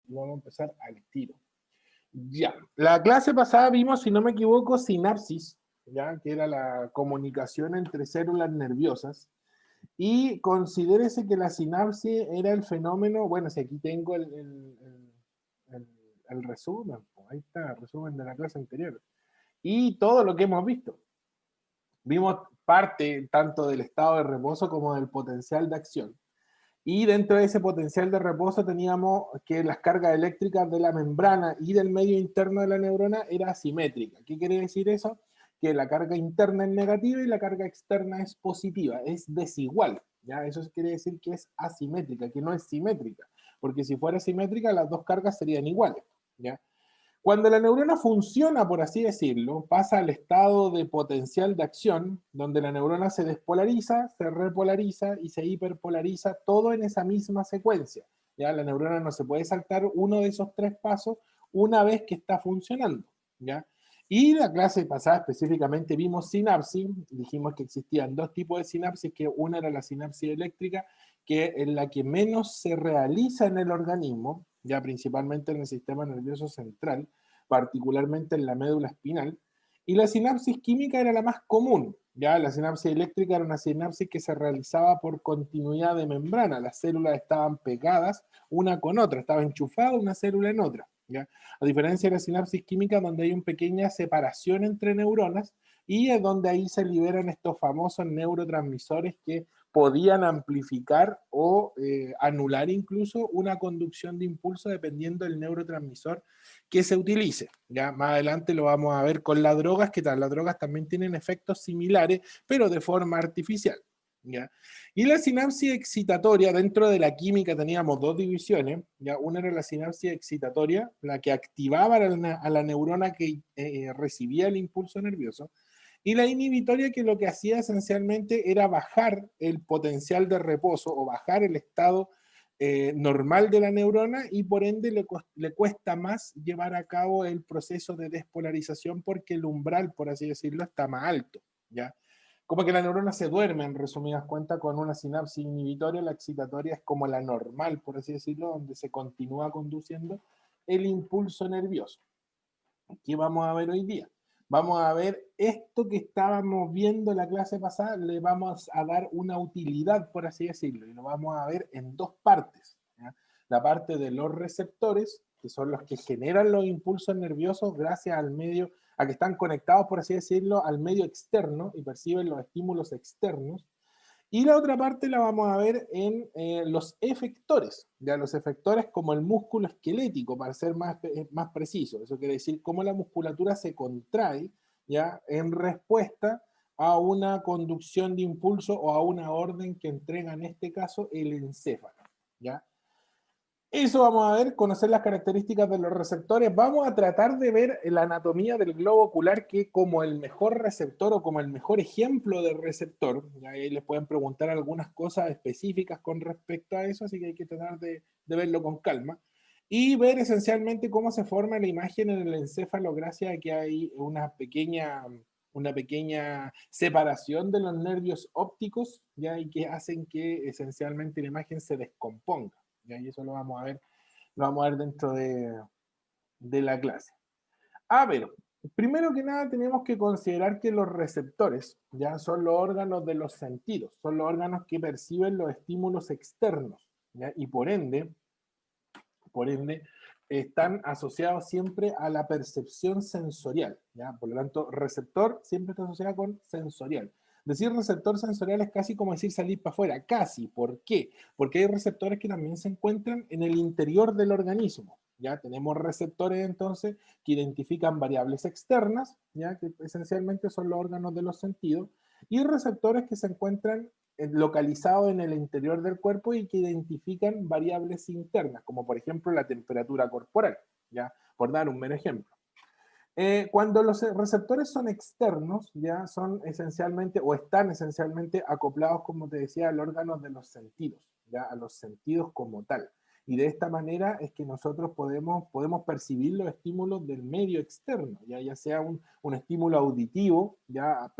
y vamos a empezar al tiro. Ya, la clase pasada vimos, si no me equivoco, sinapsis, ya, que era la comunicación entre células nerviosas, y considérese que la sinapsis era el fenómeno, bueno, si aquí tengo el resumen, ahí está, el resumen de la clase anterior, y todo lo que hemos visto. Vimos parte tanto del estado de reposo como del potencial de acción. Y dentro de ese potencial de reposo teníamos que las cargas eléctricas de la membrana y del medio interno de la neurona era asimétrica. ¿Qué quiere decir eso? Que la carga interna es negativa y la carga externa es positiva, es desigual. ¿Ya? Eso quiere decir que es asimétrica, que no es simétrica, porque si fuera simétrica las dos cargas serían iguales. ¿Ya? Cuando la neurona funciona, por así decirlo, pasa al estado de potencial de acción, donde la neurona se despolariza, se repolariza y se hiperpolariza, todo en esa misma secuencia. ¿Ya? La neurona no se puede saltar uno de esos tres pasos una vez que está funcionando. ¿Ya? Y la clase pasada específicamente vimos sinapsis, dijimos que existían dos tipos de sinapsis, que una era la sinapsis eléctrica, que es la que menos se realiza en el organismo, ya principalmente en el sistema nervioso central, particularmente en la médula espinal, y la sinapsis química era la más común, ya la sinapsis eléctrica era una sinapsis que se realizaba por continuidad de membrana, las células estaban pegadas una con otra, estaba enchufada una célula en otra, ¿ya? A diferencia de la sinapsis química donde hay una pequeña separación entre neuronas y es donde ahí se liberan estos famosos neurotransmisores que podían amplificar o anular incluso una conducción de impulso dependiendo del neurotransmisor que se utilice. Ya más adelante lo vamos a ver con las drogas, que las drogas también tienen efectos similares, pero de forma artificial. ¿Ya? Y la sinapsis excitatoria, dentro de la química teníamos dos divisiones, ¿ya? Una era la sinapsis excitatoria, la que activaba a la neurona que recibía el impulso nervioso, y la inhibitoria, que lo que hacía esencialmente era bajar el potencial de reposo o bajar el estado normal de la neurona y por ende le cuesta más llevar a cabo el proceso de despolarización porque el umbral, por así decirlo, está más alto, ¿ya? Como que la neurona se duerme, en resumidas cuentas, con una sinapsis inhibitoria. La excitatoria es como la normal, por así decirlo, donde se continúa conduciendo el impulso nervioso. ¿Qué vamos a ver hoy día? Vamos a ver esto que estábamos viendo en la clase pasada, le vamos a dar una utilidad, por así decirlo, y lo vamos a ver en dos partes, ¿ya? La parte de los receptores, que son los que generan los impulsos nerviosos gracias al medio, a que están conectados, por así decirlo, al medio externo y perciben los estímulos externos. Y la otra parte la vamos a ver en los efectores, ya los efectores como el músculo esquelético, para ser más preciso. Eso quiere decir cómo la musculatura se contrae, ya, en respuesta a una conducción de impulso o a una orden que entrega en este caso el encéfalo, ya. Eso vamos a ver, conocer las características de los receptores. Vamos a tratar de ver la anatomía del globo ocular, que como el mejor receptor o como el mejor ejemplo de receptor, y ahí les pueden preguntar algunas cosas específicas con respecto a eso, así que hay que tratar de verlo con calma. Y ver esencialmente cómo se forma la imagen en el encéfalo gracias a que hay una pequeña separación de los nervios ópticos, ¿ya? Y que hacen que esencialmente la imagen se descomponga. Y eso lo vamos a ver dentro de la clase. A ver, primero que nada tenemos que considerar que los receptores ya son los órganos de los sentidos, son los órganos que perciben los estímulos externos, ¿ya? Y por ende, están asociados siempre a la percepción sensorial, ¿ya? Por lo tanto, receptor siempre está asociado con sensorial. Decir receptor sensorial es casi como decir salir para afuera, casi. ¿Por qué? Porque hay receptores que también se encuentran en el interior del organismo. Ya tenemos receptores entonces que identifican variables externas, ya que esencialmente son los órganos de los sentidos, y receptores que se encuentran localizados en el interior del cuerpo y que identifican variables internas, como por ejemplo la temperatura corporal, ya por dar un mero ejemplo. Cuando los receptores son externos, ya son esencialmente o están esencialmente acoplados, como te decía, al órgano de los sentidos, ya a los sentidos como tal. Y de esta manera es que nosotros podemos percibir los estímulos del medio externo, ya sea un estímulo auditivo, ya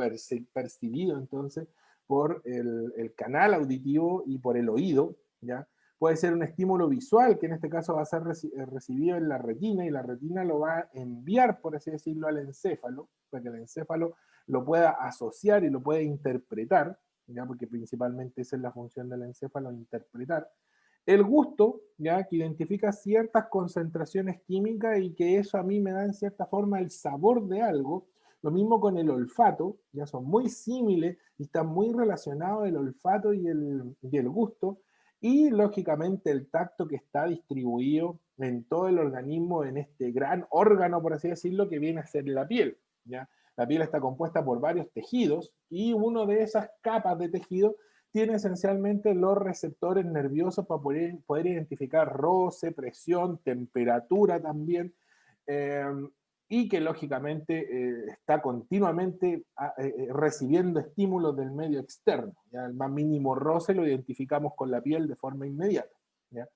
percibido entonces por el canal auditivo y por el oído, ya puede ser un estímulo visual, que en este caso va a ser recibido en la retina, y la retina lo va a enviar, por así decirlo, al encéfalo, para que el encéfalo lo pueda asociar y lo pueda interpretar, ¿ya? Porque principalmente esa es la función del encéfalo, interpretar. El gusto, ¿ya? Que identifica ciertas concentraciones químicas y que eso a mí me da en cierta forma el sabor de algo. Lo mismo con el olfato, ya son muy similares y están muy relacionados el olfato y el gusto. Y lógicamente el tacto, que está distribuido en todo el organismo, en este gran órgano, por así decirlo, que viene a ser la piel, ¿ya? La piel está compuesta por varios tejidos y uno de esas capas de tejido tiene esencialmente los receptores nerviosos para poder identificar roce, presión, temperatura también, eh, y que lógicamente está continuamente recibiendo estímulos del medio externo. ¿Ya? El más mínimo roce lo identificamos con la piel de forma inmediata. ¿Ya?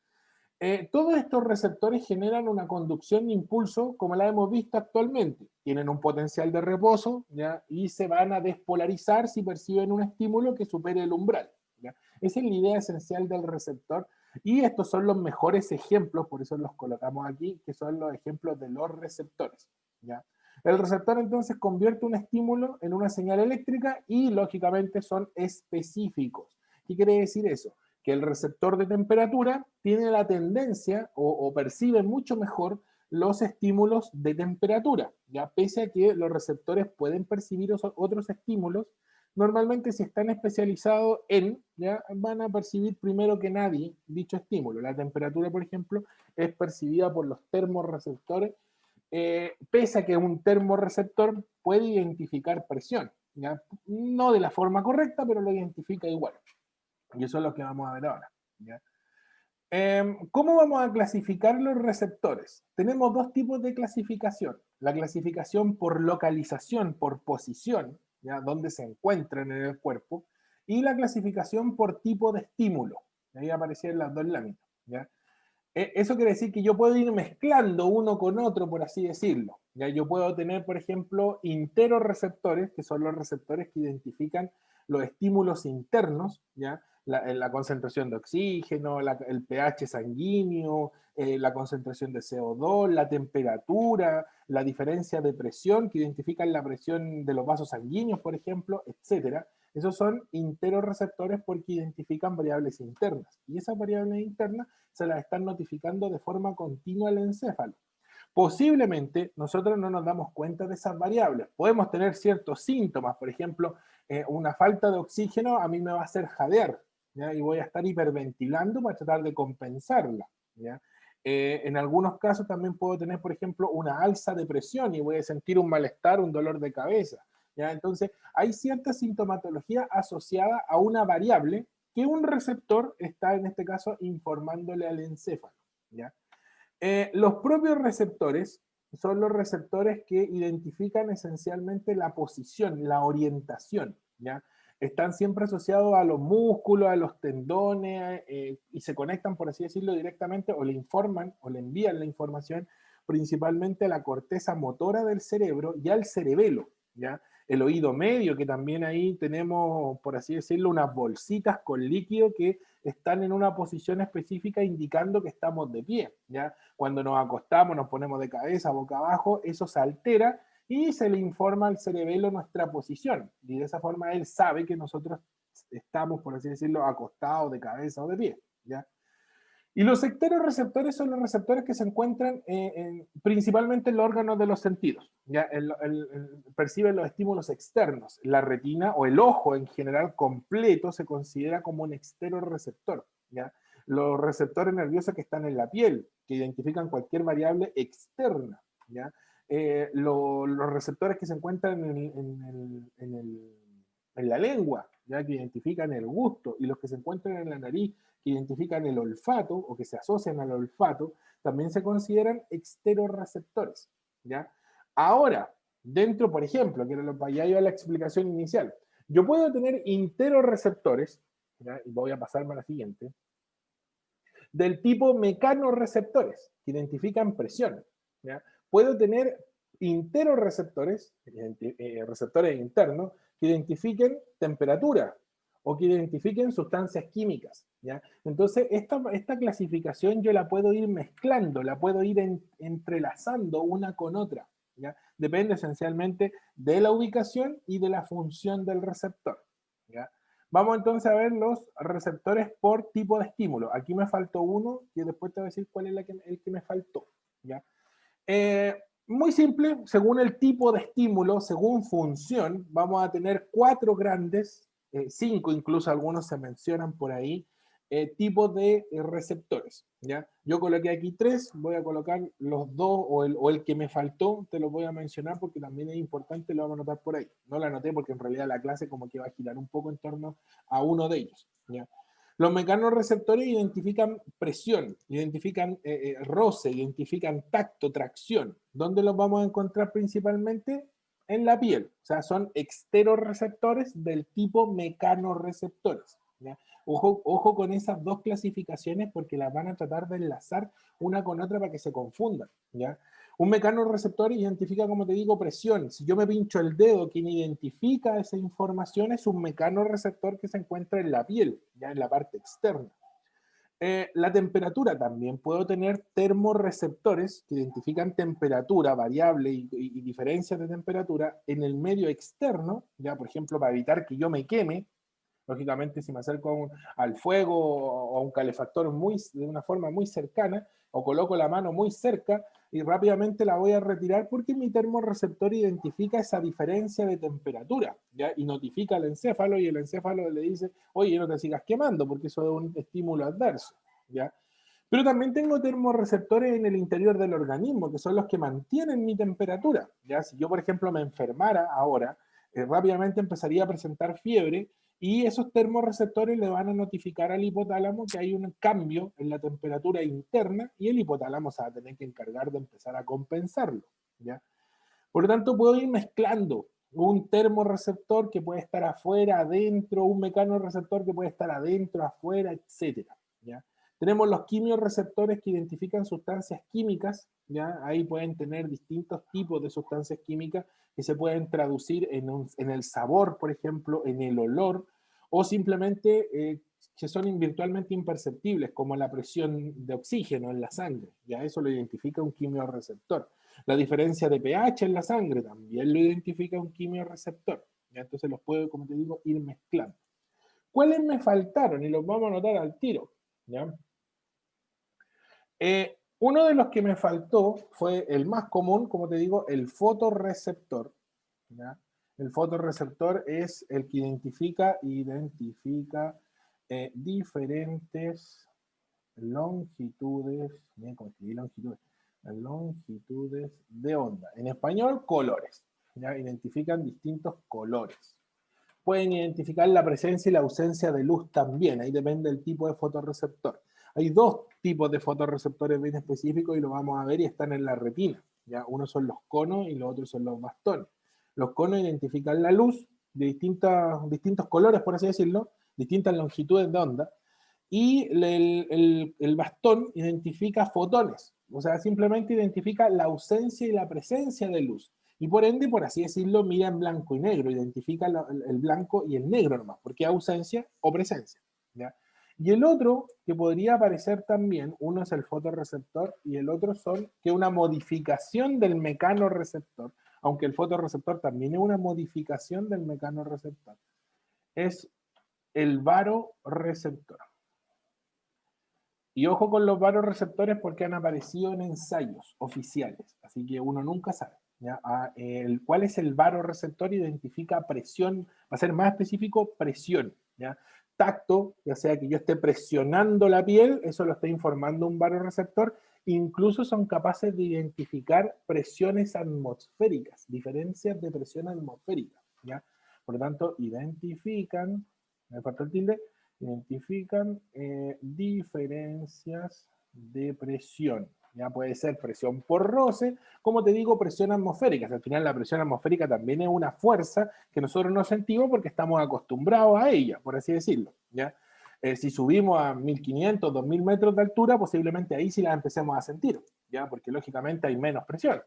Todos estos receptores generan una conducción de impulso, como la hemos visto actualmente. Tienen un potencial de reposo, ¿ya? Y se van a despolarizar si perciben un estímulo que supere el umbral, ¿ya? Esa es la idea esencial del receptor. Y estos son los mejores ejemplos, por eso los colocamos aquí, que son los ejemplos de los receptores, ¿ya? El receptor entonces convierte un estímulo en una señal eléctrica y lógicamente son específicos. ¿Qué quiere decir eso? Que el receptor de temperatura tiene la tendencia o percibe mucho mejor los estímulos de temperatura, ya pese a que los receptores pueden percibir otros estímulos, normalmente si están especializados en, ya van a percibir primero que nadie dicho estímulo. La temperatura, por ejemplo, es percibida por los termorreceptores, pese a que un termorreceptor puede identificar presión, ¿ya? No de la forma correcta, pero lo identifica igual. Y eso es lo que vamos a ver ahora, ¿ya? ¿Cómo vamos a clasificar los receptores? Tenemos dos tipos de clasificación. La clasificación por localización, por posición, ¿ya? Donde se encuentran en el cuerpo, y la clasificación por tipo de estímulo. Ahí aparecían las dos láminas, ¿ya? Eso quiere decir que yo puedo ir mezclando uno con otro, por así decirlo. ¿Ya? Yo puedo tener, por ejemplo, interoreceptores, que son los receptores que identifican los estímulos internos, ¿ya? La concentración de oxígeno, el pH sanguíneo, la concentración de CO2, la temperatura, la diferencia de presión, que identifican la presión de los vasos sanguíneos, por ejemplo, etcétera. Esos son interoreceptores porque identifican variables internas. Y esas variables internas se las están notificando de forma continua al encéfalo. Posiblemente nosotros no nos damos cuenta de esas variables. Podemos tener ciertos síntomas, por ejemplo, una falta de oxígeno a mí me va a hacer jadear, ¿ya? Y voy a estar hiperventilando para tratar de compensarla, ¿ya? En algunos casos también puedo tener, por ejemplo, una alza de presión y voy a sentir un malestar, un dolor de cabeza, ¿ya? Entonces, hay cierta sintomatología asociada a una variable que un receptor está, en este caso, informándole al encéfalo, ¿ya? Los propios receptores son los receptores que identifican esencialmente la posición, la orientación, ¿ya? Están siempre asociados a los músculos, a los tendones, y se conectan, por así decirlo, directamente, o le informan, o le envían la información, principalmente a la corteza motora del cerebro y al cerebelo, ¿ya? El oído medio, que también ahí tenemos, por así decirlo, unas bolsitas con líquido que están en una posición específica indicando que estamos de pie, ¿ya? Cuando nos acostamos, nos ponemos de cabeza, boca abajo, eso se altera y se le informa al cerebelo nuestra posición. Y de esa forma él sabe que nosotros estamos, por así decirlo, acostados de cabeza o de pie, ¿ya? Y los ecteroreceptores son los receptores que se encuentran principalmente en los órganos de los sentidos. ¿Ya? Perciben los estímulos externos. La retina o el ojo en general completo se considera como un ecteroreceptor. ¿Ya? Los receptores nerviosos que están en la piel, que identifican cualquier variable externa. ¿Ya? Los receptores que se encuentran en la lengua, ¿ya? Que identifican el gusto, y los que se encuentran en la nariz, que identifican el olfato o que se asocian al olfato, también se consideran exteroreceptores, ¿ya? Ahora, dentro, por ejemplo, que ya iba la explicación inicial, yo puedo tener interoreceptores, ¿ya? Y voy a pasarme a la siguiente, del tipo mecanoreceptores, que identifican presión, ¿ya? Puedo tener interoreceptores, receptores internos, que identifiquen temperatura, o que identifiquen sustancias químicas, ¿ya? Entonces, esta clasificación yo la puedo ir mezclando, la puedo ir entrelazando una con otra, ¿ya? Depende esencialmente de la ubicación y de la función del receptor, ¿ya? Vamos entonces a ver los receptores por tipo de estímulo. Aquí me faltó uno, y después te voy a decir cuál es el que me faltó, ¿ya? Muy simple, según el tipo de estímulo, según función, vamos a tener 4 grandes, 5 incluso, algunos se mencionan por ahí, tipos de receptores, ¿ya? Yo coloqué aquí 3, voy a colocar los 2 o el que me faltó, te lo voy a mencionar porque también es importante, lo vamos a anotar por ahí. No lo anoté porque en realidad la clase como que va a girar un poco en torno a uno de ellos, ¿ya? Los mecanorreceptores identifican presión, identifican roce, identifican tacto, tracción. ¿Dónde los vamos a encontrar principalmente? En la piel. O sea, son exteroreceptores del tipo mecanorreceptores, ¿ya? Ojo con esas dos clasificaciones porque las van a tratar de enlazar una con otra para que se confundan, ¿ya? Un mecanorreceptor identifica, como te digo, presión. Si yo me pincho el dedo, quien identifica esa información es un mecanorreceptor que se encuentra en la piel, ya en la parte externa. La temperatura también. Puedo tener termorreceptores que identifican temperatura variable y diferencias de temperatura en el medio externo, ya por ejemplo para evitar que yo me queme. Lógicamente, si me acerco al fuego o a un calefactor de una forma muy cercana, o coloco la mano muy cerca y rápidamente la voy a retirar porque mi termorreceptor identifica esa diferencia de temperatura, ¿ya? Y notifica al encéfalo y el encéfalo le dice, oye, no te sigas quemando porque eso es un estímulo adverso, ¿ya? Pero también tengo termorreceptores en el interior del organismo, que son los que mantienen mi temperatura, ¿ya? Si yo, por ejemplo, me enfermara ahora, rápidamente empezaría a presentar fiebre y esos termorreceptores le van a notificar al hipotálamo que hay un cambio en la temperatura interna y el hipotálamo se va a tener que encargar de empezar a compensarlo, ¿ya? Por lo tanto, puedo ir mezclando un termorreceptor que puede estar afuera, adentro, un mecanorreceptor que puede estar adentro, afuera, etcétera, ¿ya? Tenemos los quimiorreceptores que identifican sustancias químicas, ¿ya? Ahí pueden tener distintos tipos de sustancias químicas que se pueden traducir en el sabor, por ejemplo, en el olor, o simplemente que son virtualmente imperceptibles, como la presión de oxígeno en la sangre, ¿ya? Eso lo identifica un quimiorreceptor. La diferencia de pH en la sangre también lo identifica un quimiorreceptor, ¿ya? Entonces los puedo, como te digo, ir mezclando. ¿Cuáles me faltaron? Y los vamos a anotar al tiro, ¿ya? Uno de los que me faltó fue el más común, como te digo, el fotorreceptor, ¿ya? El fotorreceptor es el que identifica diferentes longitudes, miren cómo escribí longitudes de onda. En español, colores, ¿ya? Identifican distintos colores. Pueden identificar la presencia y la ausencia de luz también, ahí depende del tipo de fotorreceptor. Hay dos tipos de fotorreceptores bien específicos y lo vamos a ver y están en la retina, ¿ya? Uno son los conos y los otros son los bastones. Los conos identifican la luz de distintos colores, por así decirlo, distintas longitudes de onda, y el bastón identifica fotones, o sea, simplemente identifica la ausencia y la presencia de luz. Y por ende, por así decirlo, mira en blanco y negro, identifica el blanco y el negro nomás, porque ausencia o presencia, ¿ya? Y el otro que podría aparecer también, uno es el fotorreceptor y el otro son que una modificación del mecanorreceptor, aunque el fotorreceptor también es una modificación del mecanorreceptor, es el baroreceptor. Y ojo con los baroreceptores porque han aparecido en ensayos oficiales, así que uno nunca sabe, ¿ya? ¿Cuál es el baroreceptor? Identifica presión, va a ser más específico, presión, ¿ya? Tacto, ya sea que yo esté presionando la piel, eso lo está informando un baroreceptor. Incluso son capaces de identificar presiones atmosféricas, diferencias de presión atmosférica, ¿ya? Por lo tanto, identifican, me falta el tilde, identifican diferencias de presión. Ya puede ser presión por roce, como te digo, presión atmosférica. Al final la presión atmosférica también es una fuerza que nosotros no sentimos porque estamos acostumbrados a ella, por así decirlo, ¿ya? Si subimos a 1500, 2000 metros de altura, posiblemente ahí sí la empecemos a sentir, ¿ya? Porque lógicamente hay menos presión.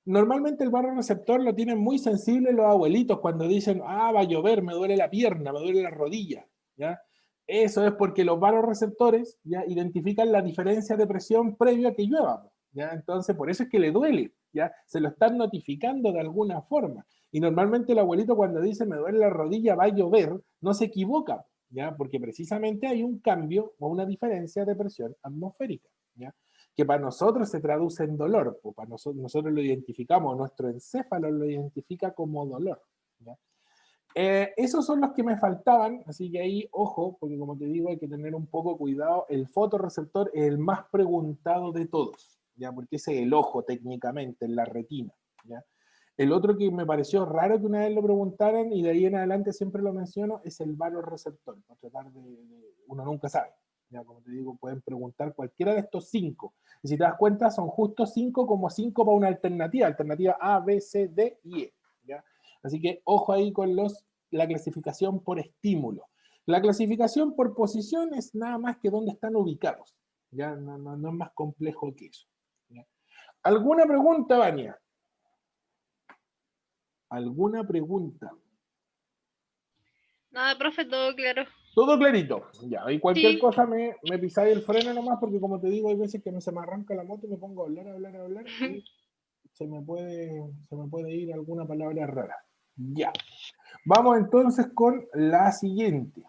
Normalmente el barorreceptor lo tienen muy sensible los abuelitos cuando dicen, ah, va a llover, me duele la pierna, me duele la rodilla, ¿ya? Eso es porque los barorreceptores ya identifican la diferencia de presión previo a que llueva, ¿ya? Entonces, por eso es que le duele, ¿ya? Se lo están notificando de alguna forma. Y normalmente el abuelito cuando dice, me duele la rodilla, va a llover, no se equivoca, ¿ya? Porque precisamente hay un cambio o una diferencia de presión atmosférica, ¿ya? Que para nosotros se traduce en dolor, pues para nosotros lo identificamos, nuestro encéfalo lo identifica como dolor, ¿ya? Esos son los que me faltaban, así que ahí, ojo, porque como te digo, hay que tener un poco cuidado. El fotorreceptor es el más preguntado de todos, ¿ya? Porque ese es el ojo técnicamente, en la retina, ¿ya? El otro que me pareció raro que una vez lo preguntaran, y de ahí en adelante siempre lo menciono, es el barorreceptor, para tratar uno nunca sabe. Ya, como te digo, pueden preguntar cualquiera de estos 5. Y si te das cuenta, son justo 5 como 5 para una alternativa. Alternativa A, B, C, D y E. ¿Ya? Así que ojo ahí con la clasificación por estímulo. La clasificación por posición es nada más que dónde están ubicados. ¿Ya? No es más complejo que eso. ¿Ya? ¿Alguna pregunta, Vania? ¿Alguna pregunta? Nada, profe, todo claro. Todo clarito. Ya, y cualquier Sí, cosa me pisáis el freno nomás, porque como te digo, hay veces que se me arranca la moto y me pongo a hablar, y se me puede ir alguna palabra rara. Ya. Vamos entonces con la siguiente.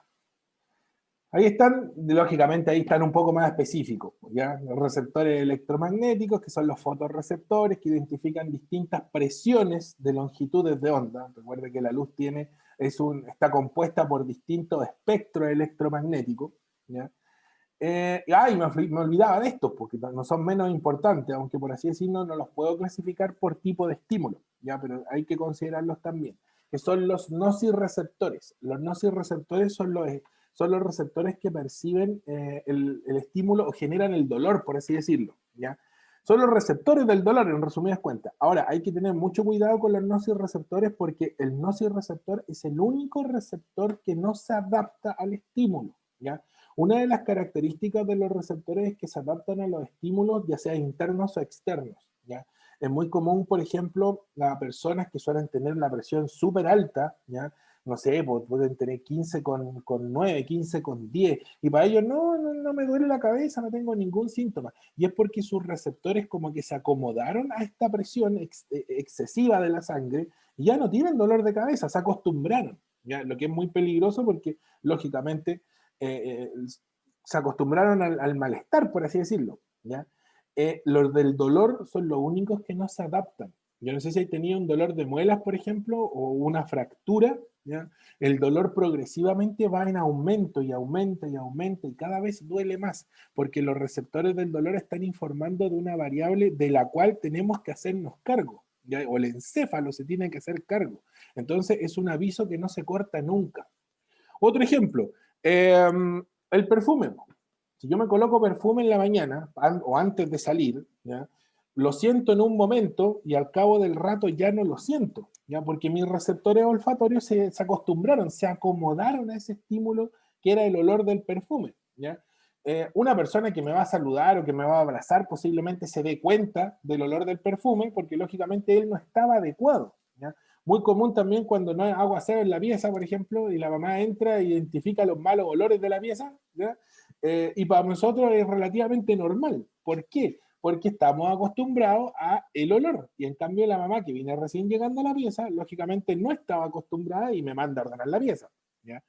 Ahí están, lógicamente, ahí están un poco más específicos, ¿ya? Los receptores electromagnéticos, que son los fotorreceptores, que identifican distintas presiones de longitudes de onda. Recuerde que la luz está compuesta por distintos espectros electromagnéticos, ¿ya? Me olvidaba de estos, porque no son menos importantes, aunque por así decirlo no los puedo clasificar por tipo de estímulo, ¿ya? Pero hay que considerarlos también, que son los nociceptores. Los nociceptores son los receptores que perciben el estímulo o generan el dolor, por así decirlo, ¿ya? Son los receptores del dolor, en resumidas cuentas. Ahora, hay que tener mucho cuidado con los nociceptores porque el nociceptor es el único receptor que no se adapta al estímulo, ¿ya? Una de las características de los receptores es que se adaptan a los estímulos, ya sea internos o externos, ¿ya? Es muy común, por ejemplo, a personas que suelen tener la presión súper alta, ¿ya? No sé, pueden tener 15 con 9, 15 con 10, y para ellos no me duele la cabeza, no tengo ningún síntoma. Y es porque sus receptores como que se acomodaron a esta presión excesiva de la sangre y ya no tienen dolor de cabeza, se acostumbraron, ¿ya? Lo que es muy peligroso porque, lógicamente, se acostumbraron al malestar, por así decirlo, ¿ya? Los del dolor son los únicos que no se adaptan. Yo no sé si hay tenido un dolor de muelas, por ejemplo, o una fractura, ¿ya? El dolor progresivamente va en aumento y aumenta y aumenta y cada vez duele más, porque los receptores del dolor están informando de una variable de la cual tenemos que hacernos cargo, ¿ya? O el encéfalo se tiene que hacer cargo. Entonces es un aviso que no se corta nunca. Otro ejemplo, el perfume. Si yo me coloco perfume en la mañana o antes de salir, ¿ya? Lo siento en un momento y al cabo del rato ya no lo siento, ¿ya? Porque mis receptores olfatorios se acostumbraron, se acomodaron a ese estímulo que era el olor del perfume, ¿ya? Una persona que me va a saludar o que me va a abrazar posiblemente se dé cuenta del olor del perfume porque lógicamente él no estaba adecuado, ¿ya? Muy común también cuando no hay agua aseo en la pieza, por ejemplo, y la mamá entra e identifica los malos olores de la pieza, ¿ya? Y para nosotros es relativamente normal. ¿Por qué? Porque estamos acostumbrados a el olor. Y en cambio la mamá que viene recién llegando a la pieza, lógicamente no estaba acostumbrada y me manda a ordenar la pieza, ¿ya?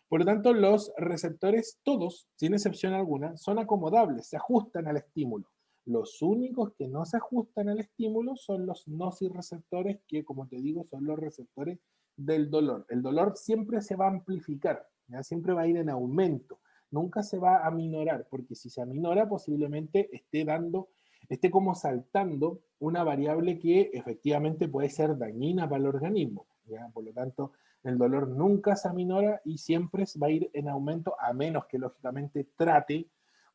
Por lo tanto, los receptores, todos, sin excepción alguna, son acomodables, se ajustan al estímulo. Los únicos que no se ajustan al estímulo son los nociceptores, que como te digo, son los receptores del dolor. El dolor siempre se va a amplificar, ¿ya? Siempre va a ir en aumento, nunca se va a minorar, porque si se aminora posiblemente esté como saltando una variable que efectivamente puede ser dañina para el organismo, ¿ya? Por lo tanto, el dolor nunca se aminora y siempre va a ir en aumento, a menos que lógicamente trate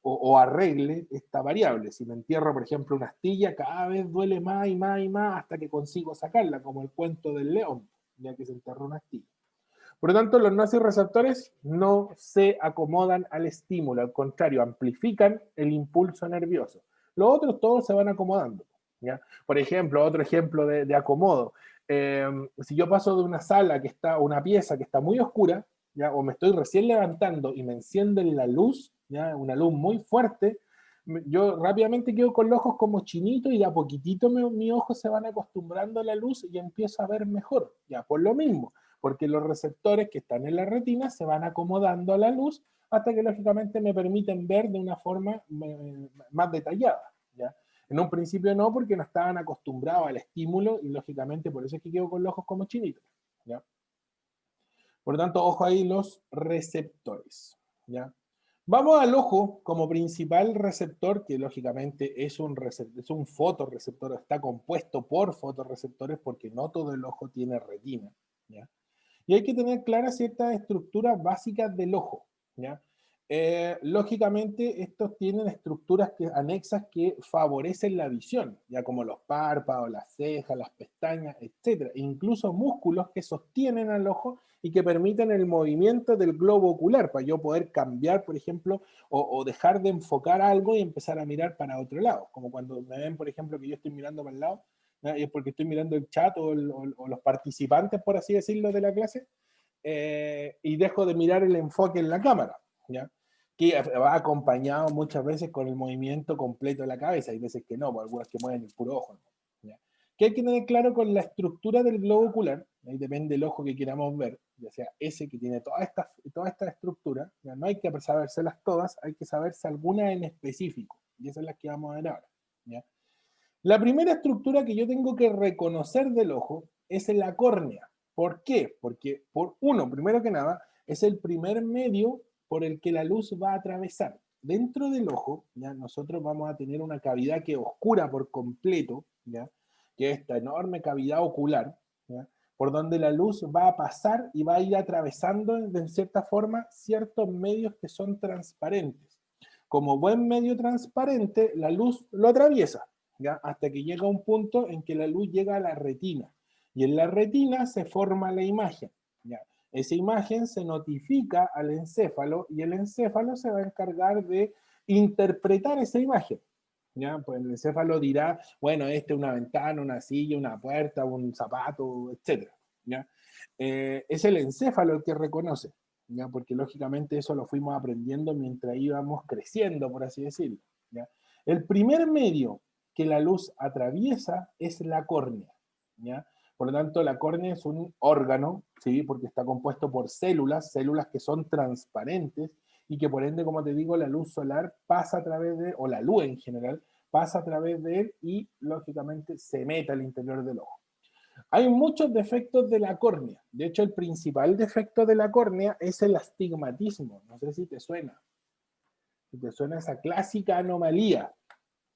o arregle esta variable. Si me entierro, por ejemplo, una astilla, cada vez duele más y más y más hasta que consigo sacarla, como el cuento del león, ya que se enterró una astilla. Por lo tanto, los nociceptores no se acomodan al estímulo, al contrario, amplifican el impulso nervioso. Los otros todos se van acomodando, ¿ya? Por ejemplo, otro ejemplo de acomodo. Si yo paso de una sala que está, una pieza que está muy oscura, ¿ya? O me estoy recién levantando y me encienden la luz, ¿ya? Una luz muy fuerte, yo rápidamente quedo con los ojos como chinitos y de a poquitito mis ojos se van acostumbrando a la luz y empiezo a ver mejor, ya por lo mismo, porque los receptores que están en la retina se van acomodando a la luz hasta que lógicamente me permiten ver de una forma más detallada, ¿ya? En un principio no, porque no estaban acostumbrados al estímulo y lógicamente por eso es que quedo con los ojos como chinitos, ¿ya? Por lo tanto, ojo ahí los receptores, ¿ya? Vamos al ojo como principal receptor, que lógicamente es un fotorreceptor, está compuesto por fotorreceptores porque no todo el ojo tiene retina, ¿ya? Y hay que tener claras ciertas estructuras básicas del ojo, ¿ya? Lógicamente, estos tienen estructuras anexas que favorecen la visión, ya como los párpados, las cejas, las pestañas, etc. E incluso músculos que sostienen al ojo y que permiten el movimiento del globo ocular, para yo poder cambiar, por ejemplo, o dejar de enfocar algo y empezar a mirar para otro lado. Como cuando me ven, por ejemplo, que yo estoy mirando para el lado, ¿no? Y es porque estoy mirando el chat o los participantes, por así decirlo, de la clase, y dejo de mirar el enfoque en la cámara, ¿ya? Que va acompañado muchas veces con el movimiento completo de la cabeza, hay veces que no, algunas que mueven el puro ojo, ¿ya? Que hay que tener claro con la estructura del globo ocular, ahí depende del ojo que queramos ver, ya sea ese que tiene toda esta estructura, ¿ya? No hay que sabérselas todas, hay que saberse alguna en específico, y esas son las que vamos a ver ahora, ¿ya? La primera estructura que yo tengo que reconocer del ojo es la córnea. ¿Por qué? Porque, primero que nada, es el primer medio por el que la luz va a atravesar. Dentro del ojo, ¿ya? Nosotros vamos a tener una cavidad que oscura por completo, ¿ya? Que es esta enorme cavidad ocular, ¿ya? Por donde la luz va a pasar y va a ir atravesando, en cierta forma, ciertos medios que son transparentes. Como buen medio transparente, la luz lo atraviesa, ¿ya? Hasta que llega un punto en que la luz llega a la retina. Y en la retina se forma la imagen, ¿ya? Esa imagen se notifica al encéfalo y el encéfalo se va a encargar de interpretar esa imagen, ¿ya? Pues el encéfalo dirá, bueno, este es una ventana, una silla, una puerta, un zapato, etc. ¿Ya? Es el encéfalo el que reconoce, ¿ya? Porque lógicamente eso lo fuimos aprendiendo mientras íbamos creciendo, por así decirlo, ¿ya? El primer medio que la luz atraviesa es la córnea, ¿ya? Por lo tanto, la córnea es un órgano, ¿sí? Porque está compuesto por células que son transparentes y que por ende, como te digo, la luz solar pasa a través de, o la luz en general, pasa a través de él y lógicamente se mete al interior del ojo. Hay muchos defectos de la córnea. De hecho, el principal defecto de la córnea es el astigmatismo. No sé si te suena. Si te suena esa clásica anomalía.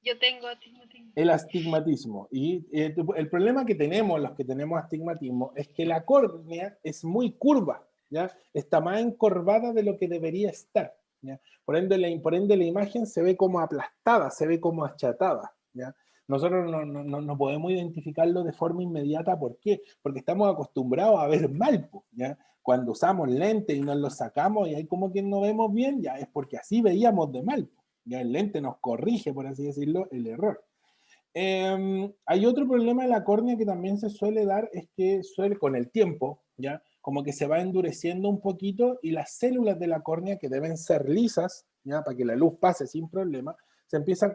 Yo tengo astigmatismo. El astigmatismo. Y el problema que tenemos, los que tenemos astigmatismo, es que la córnea es muy curva, ¿ya? Está más encorvada de lo que debería estar, ¿ya? Por ende, la imagen se ve como aplastada, se ve como achatada, ¿ya? Nosotros no podemos identificarlo de forma inmediata. ¿Por qué? Porque estamos acostumbrados a ver mal, ¿ya? Cuando usamos lentes y nos los sacamos y ahí como que no vemos bien, ya es porque así veíamos de mal, ya el lente nos corrige, por así decirlo, el error. Hay otro problema de la córnea que también se suele dar, es que suele con el tiempo, ¿ya? Como que se va endureciendo un poquito y las células de la córnea, que deben ser lisas, ¿ya? Para que la luz pase sin problema, se empiezan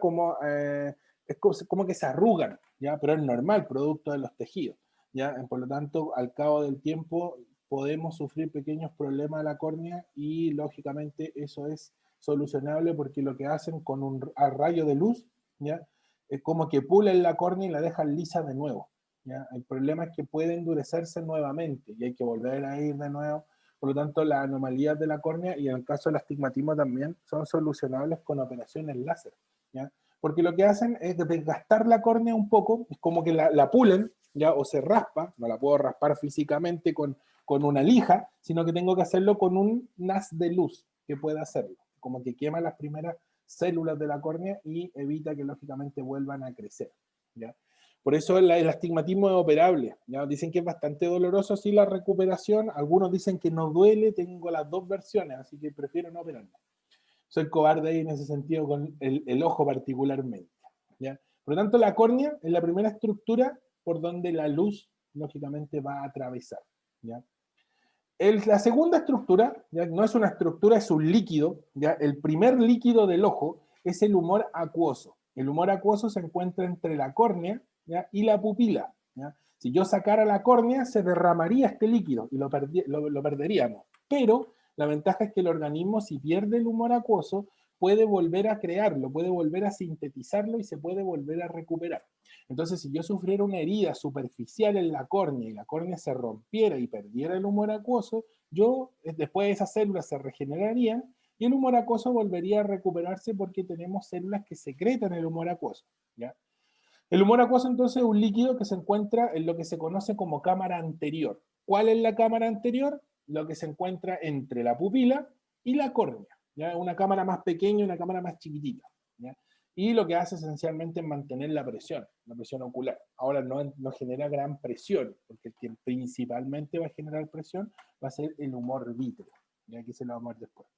es como que se arrugan, ¿ya? Pero es normal, producto de los tejidos, ¿ya? Por lo tanto, al cabo del tiempo podemos sufrir pequeños problemas de la córnea y lógicamente eso es solucionable porque lo que hacen con un rayo de luz, ¿ya? Es como que pulen la córnea y la dejan lisa de nuevo, ¿ya? El problema es que puede endurecerse nuevamente y hay que volver a ir de nuevo. Por lo tanto, las anomalías de la córnea y en el caso del astigmatismo también son solucionables con operaciones láser, ¿ya? Porque lo que hacen es desgastar la córnea un poco, es como que la pulen, ¿ya? O se raspa, no la puedo raspar físicamente con una lija, sino que tengo que hacerlo con un haz de luz que pueda hacerlo, como que quema las primeras células de la córnea y evita que lógicamente vuelvan a crecer, ¿ya? Por eso el astigmatismo es operable, ¿ya? Dicen que es bastante doloroso sí la recuperación, algunos dicen que no duele, tengo las dos versiones, así que prefiero no operarme. Soy cobarde ahí en ese sentido con el ojo particularmente, ¿ya? Por lo tanto, la córnea es la primera estructura por donde la luz, lógicamente, va a atravesar, ¿ya? La segunda estructura, ¿ya? No es una estructura, es un líquido, ¿ya? El primer líquido del ojo es el humor acuoso. El humor acuoso se encuentra entre la córnea, ¿ya? Y la pupila, ¿ya? Si yo sacara la córnea, se derramaría este líquido y lo perderíamos. Pero la ventaja es que el organismo, si pierde el humor acuoso, puede volver a crearlo, puede volver a sintetizarlo y se puede volver a recuperar. Entonces, si yo sufriera una herida superficial en la córnea y la córnea se rompiera y perdiera el humor acuoso, después esas células se regenerarían y el humor acuoso volvería a recuperarse porque tenemos células que secretan el humor acuoso, ¿ya? El humor acuoso entonces es un líquido que se encuentra en lo que se conoce como cámara anterior. ¿Cuál es la cámara anterior? Lo que se encuentra entre la pupila y la córnea, ¿ya? Una cámara más pequeña y una cámara más chiquitita, ¿ya? Y lo que hace esencialmente es mantener la presión ocular. Ahora no genera gran presión, porque el que principalmente va a generar presión va a ser el humor vítreo, y aquí se lo vamos a ver después.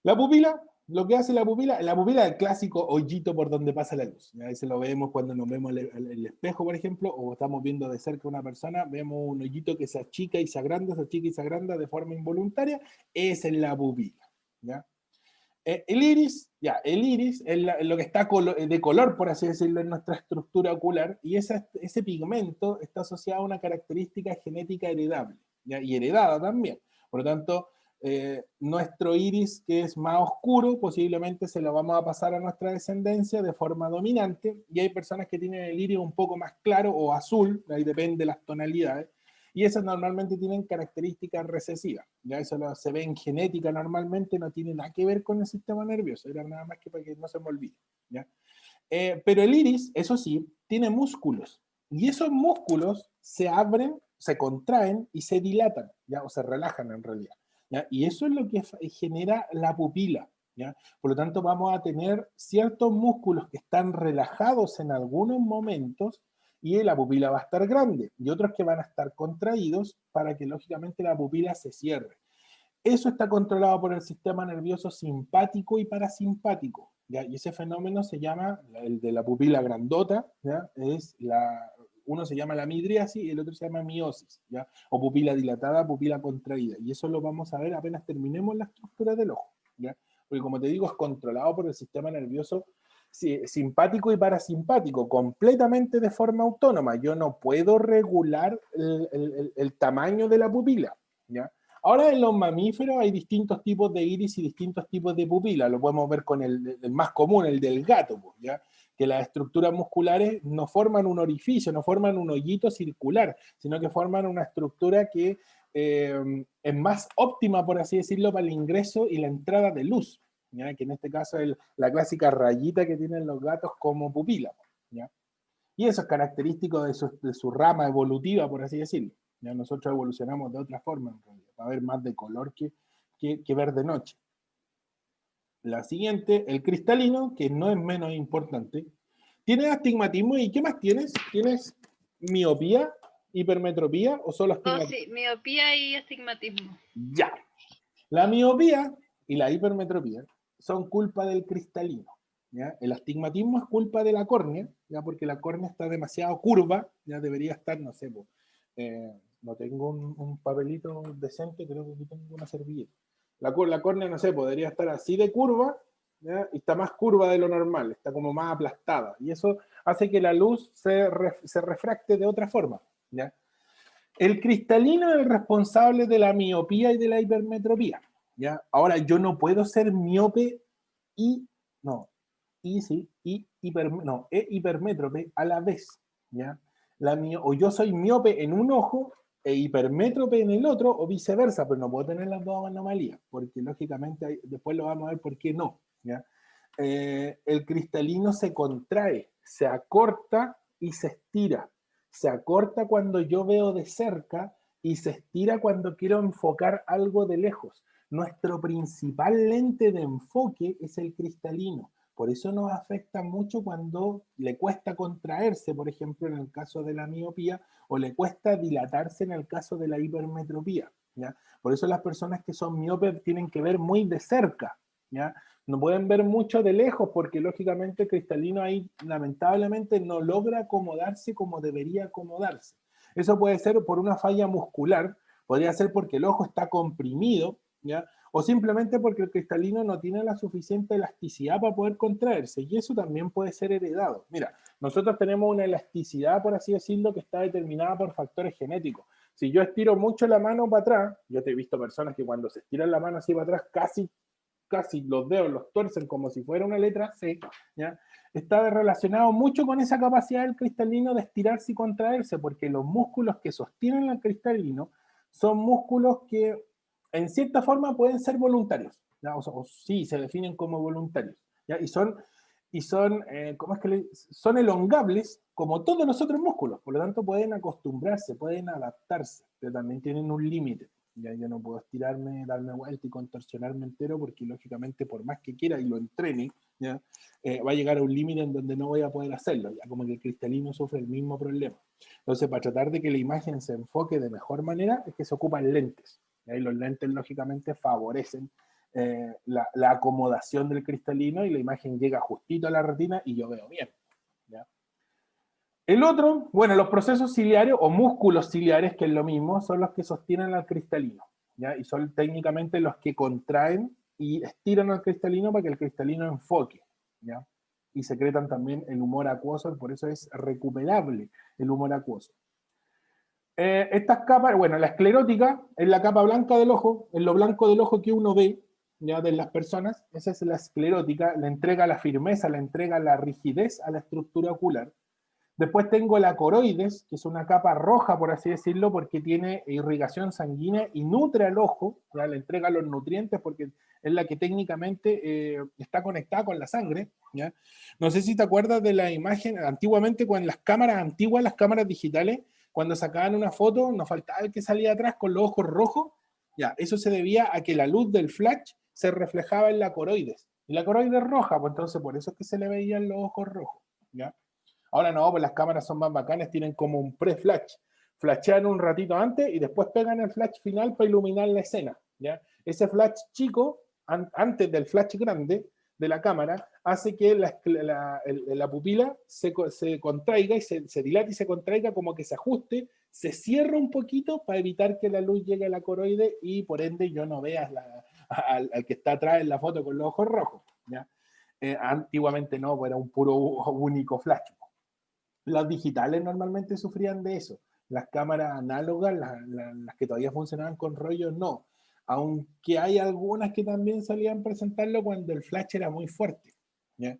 La pupila, lo que hace la pupila es el clásico hoyito por donde pasa la luz. Ahí se lo vemos cuando nos vemos el espejo, por ejemplo, o estamos viendo de cerca a una persona, vemos un hoyito que se achica y se agranda de forma involuntaria. Esa es la pupila, ¿ya? El iris es lo que está de color, por así decirlo, en nuestra estructura ocular, y ese pigmento está asociado a una característica genética heredable, ¿ya? Y heredada también. Por lo tanto, nuestro iris, que es más oscuro, posiblemente se lo vamos a pasar a nuestra descendencia de forma dominante, y hay personas que tienen el iris un poco más claro o azul, ahí depende de las tonalidades, y esas normalmente tienen características recesivas. Ya eso se ve en genética normalmente, no tiene nada que ver con el sistema nervioso, era nada más que para que no se me olvide, ¿ya? Pero el iris, eso sí, tiene músculos, y esos músculos se abren, se contraen y se dilatan, ¿ya? O se relajan en realidad, ¿ya? Y eso es lo que genera la pupila, ¿ya? Por lo tanto, vamos a tener ciertos músculos que están relajados en algunos momentos y la pupila va a estar grande, y otros que van a estar contraídos para que lógicamente la pupila se cierre. Eso está controlado por el sistema nervioso simpático y parasimpático, ¿ya? Y ese fenómeno se llama, el de la pupila grandota, ¿ya? Uno se llama la midriasis y el otro se llama miosis, ¿ya? O pupila dilatada, pupila contraída. Y eso lo vamos a ver apenas terminemos la estructura del ojo, ¿ya? Porque como te digo, es controlado por el sistema nervioso simpático y parasimpático, completamente de forma autónoma. Yo no puedo regular el tamaño de la pupila, ¿ya? Ahora en los mamíferos hay distintos tipos de iris y distintos tipos de pupila. Lo podemos ver con el más común, el del gato, ¿ya? Que las estructuras musculares no forman un orificio, no forman un hoyito circular, sino que forman una estructura que es más óptima, por así decirlo, para el ingreso y la entrada de luz, ¿ya? Que en este caso es la clásica rayita que tienen los gatos como pupila, ¿ya? Y eso es característico de su rama evolutiva, por así decirlo. Ya nosotros evolucionamos de otra forma, en realidad, para ver más de color que ver de noche. La siguiente, el cristalino, que no es menos importante. ¿Tienes astigmatismo y qué más tienes? ¿Tienes miopía, hipermetropía o solo Oh, astigmatismo? sí, miopía y astigmatismo. Ya. La miopía y la hipermetropía son culpa del cristalino, ¿ya? El astigmatismo es culpa de la córnea, ¿ya? Porque la córnea está demasiado curva, ya debería estar, no sé, no tengo un papelito decente, creo que aquí tengo una servilleta. La córnea, no sé, podría estar así de curva, ¿ya? Y está más curva de lo normal, está como más aplastada, y eso hace que la luz se refracte de otra forma, ¿ya? El cristalino es el responsable de la miopía y de la hipermetropía, ¿ya? Ahora, yo no puedo ser miope no, hipermétrope a la vez, ¿ya? O yo soy miope en un ojo e hipermétrope en el otro, o viceversa, pero no puedo tener las dos anomalías, porque lógicamente después lo vamos a ver por qué no, ¿ya? El cristalino se contrae, se acorta y se estira. Se acorta cuando yo veo de cerca y se estira cuando quiero enfocar algo de lejos. Nuestro principal lente de enfoque es el cristalino. Por eso nos afecta mucho cuando le cuesta contraerse, por ejemplo, en el caso de la miopía, o le cuesta dilatarse en el caso de la hipermetropía, ¿ya? Por eso las personas que son miopes tienen que ver muy de cerca, ¿ya? no pueden ver mucho de lejos porque lógicamente el cristalino ahí lamentablemente no logra acomodarse como debería acomodarse. Eso puede ser por una falla muscular, podría ser porque el ojo está comprimido, ¿ya? O simplemente porque el cristalino no tiene la suficiente elasticidad para poder contraerse, y eso también puede ser heredado. Mira, nosotros tenemos una elasticidad, por así decirlo, que está determinada por factores genéticos. Si yo estiro mucho la mano para atrás, yo te he visto personas que cuando se estiran la mano así para atrás, casi los dedos los tuercen como si fuera una letra C, ¿ya? Está relacionado mucho con esa capacidad del cristalino de estirarse y contraerse, porque los músculos que sostienen al cristalino son músculos que en cierta forma pueden ser voluntarios, ¿ya? O sí, se definen como voluntarios, ¿ya? ¿Cómo es que son elongables como todos los otros músculos, por lo tanto pueden acostumbrarse, pueden adaptarse, pero también tienen un límite. Ya yo no puedo estirarme, darme vuelta y contorsionarme entero porque lógicamente por más que quiera y lo entrene, ¿ya? Va a llegar a un límite en donde no voy a poder hacerlo, ya como que el cristalino sufre el mismo problema. Entonces, para tratar de que la imagen se enfoque de mejor manera, es que se ocupan lentes. ¿Ya? Y los lentes lógicamente favorecen la acomodación del cristalino y la imagen llega justito a la retina y yo veo bien. ¿Ya? El otro, bueno, los procesos ciliares o músculos ciliares, que es lo mismo, son los que sostienen al cristalino, ¿ya? Y son técnicamente los que contraen y estiran al cristalino para que el cristalino enfoque, ¿ya? Y secretan también el humor acuoso, por eso es recuperable el humor acuoso. Estas capas, bueno, la esclerótica es la capa blanca del ojo, en lo blanco del ojo que uno ve, ya de las personas, esa es la esclerótica, le entrega la firmeza, le entrega la rigidez a la estructura ocular. Después tengo la coroides, que es una capa roja, por así decirlo, porque tiene irrigación sanguínea y nutre al ojo, ¿ya? Le entrega los nutrientes porque es la que técnicamente está conectada con la sangre, ¿ya? No sé si te acuerdas de la imagen, antiguamente cuando las cámaras antiguas, las cámaras digitales, cuando sacaban una foto, nos faltaba el que salía atrás con los ojos rojos, ya, eso se debía a que la luz del flash se reflejaba en la coroides. Y la coroides roja, pues entonces por eso es que se le veían los ojos rojos, ¿ya? Ahora no, pues las cámaras son más bacanas, tienen como un pre-flash. Flashean un ratito antes y después pegan el flash final para iluminar la escena, ¿ya? Ese flash chico, antes del flash grande de la cámara, hace que la pupila se contraiga y se dilate y se contraiga, como que se ajuste, se cierra un poquito para evitar que la luz llegue a la coroide y por ende yo no vea al que está atrás en la foto con los ojos rojos, ¿ya? Antiguamente no, pues era un puro único flash. Las digitales normalmente sufrían de eso. Las cámaras análogas, las que todavía funcionaban con rollos, no. Aunque hay algunas que también solían presentarlo cuando el flash era muy fuerte, ¿ya?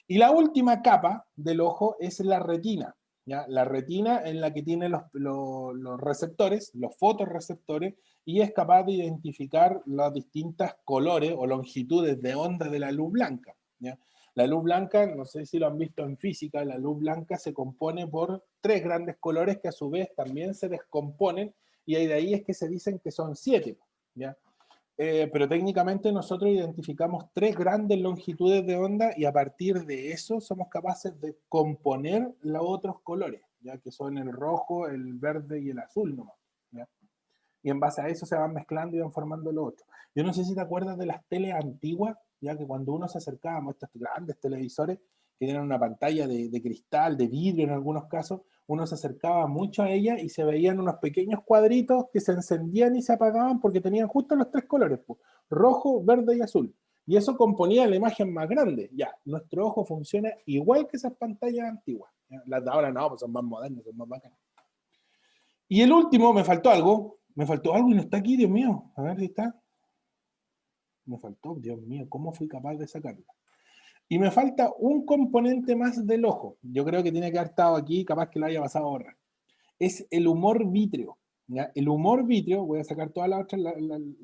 Y la última capa del ojo es la retina, ¿ya? La retina en la que tiene los receptores, los fotorreceptores, y es capaz de identificar los distintos colores o longitudes de onda de la luz blanca, ¿ya? La luz blanca, no sé si lo han visto en física, la luz blanca se compone por tres grandes colores que a su vez también se descomponen, y de ahí es que se dicen que son 7, ¿ya? Pero técnicamente nosotros identificamos tres grandes longitudes de onda y a partir de eso somos capaces de componer los otros colores, ya que son el rojo, el verde y el azul nomás, ¿ya? Y en base a eso se van mezclando y van formando lo otro. Yo no sé si te acuerdas de las teles antiguas, ya que cuando uno se acercaba a estos grandes televisores que tienen una pantalla de cristal, de vidrio en algunos casos, uno se acercaba mucho a ella y se veían unos pequeños cuadritos que se encendían y se apagaban porque tenían justo los tres colores, pues, rojo, verde y azul. Y eso componía la imagen más grande. Ya, nuestro ojo funciona igual que esas pantallas antiguas. ¿Ya? Las de ahora no, pues son más modernas, son más bacanas. Y el último, me faltó algo y no está aquí, Dios mío. A ver si está. Me faltó, Dios mío, ¿cómo fui capaz de sacarlo? Y me falta un componente más del ojo. Yo creo que tiene que haber estado aquí, capaz que lo haya pasado a borrar. Es el humor vítreo, ¿ya? El humor vítreo, voy a sacar todas las otras,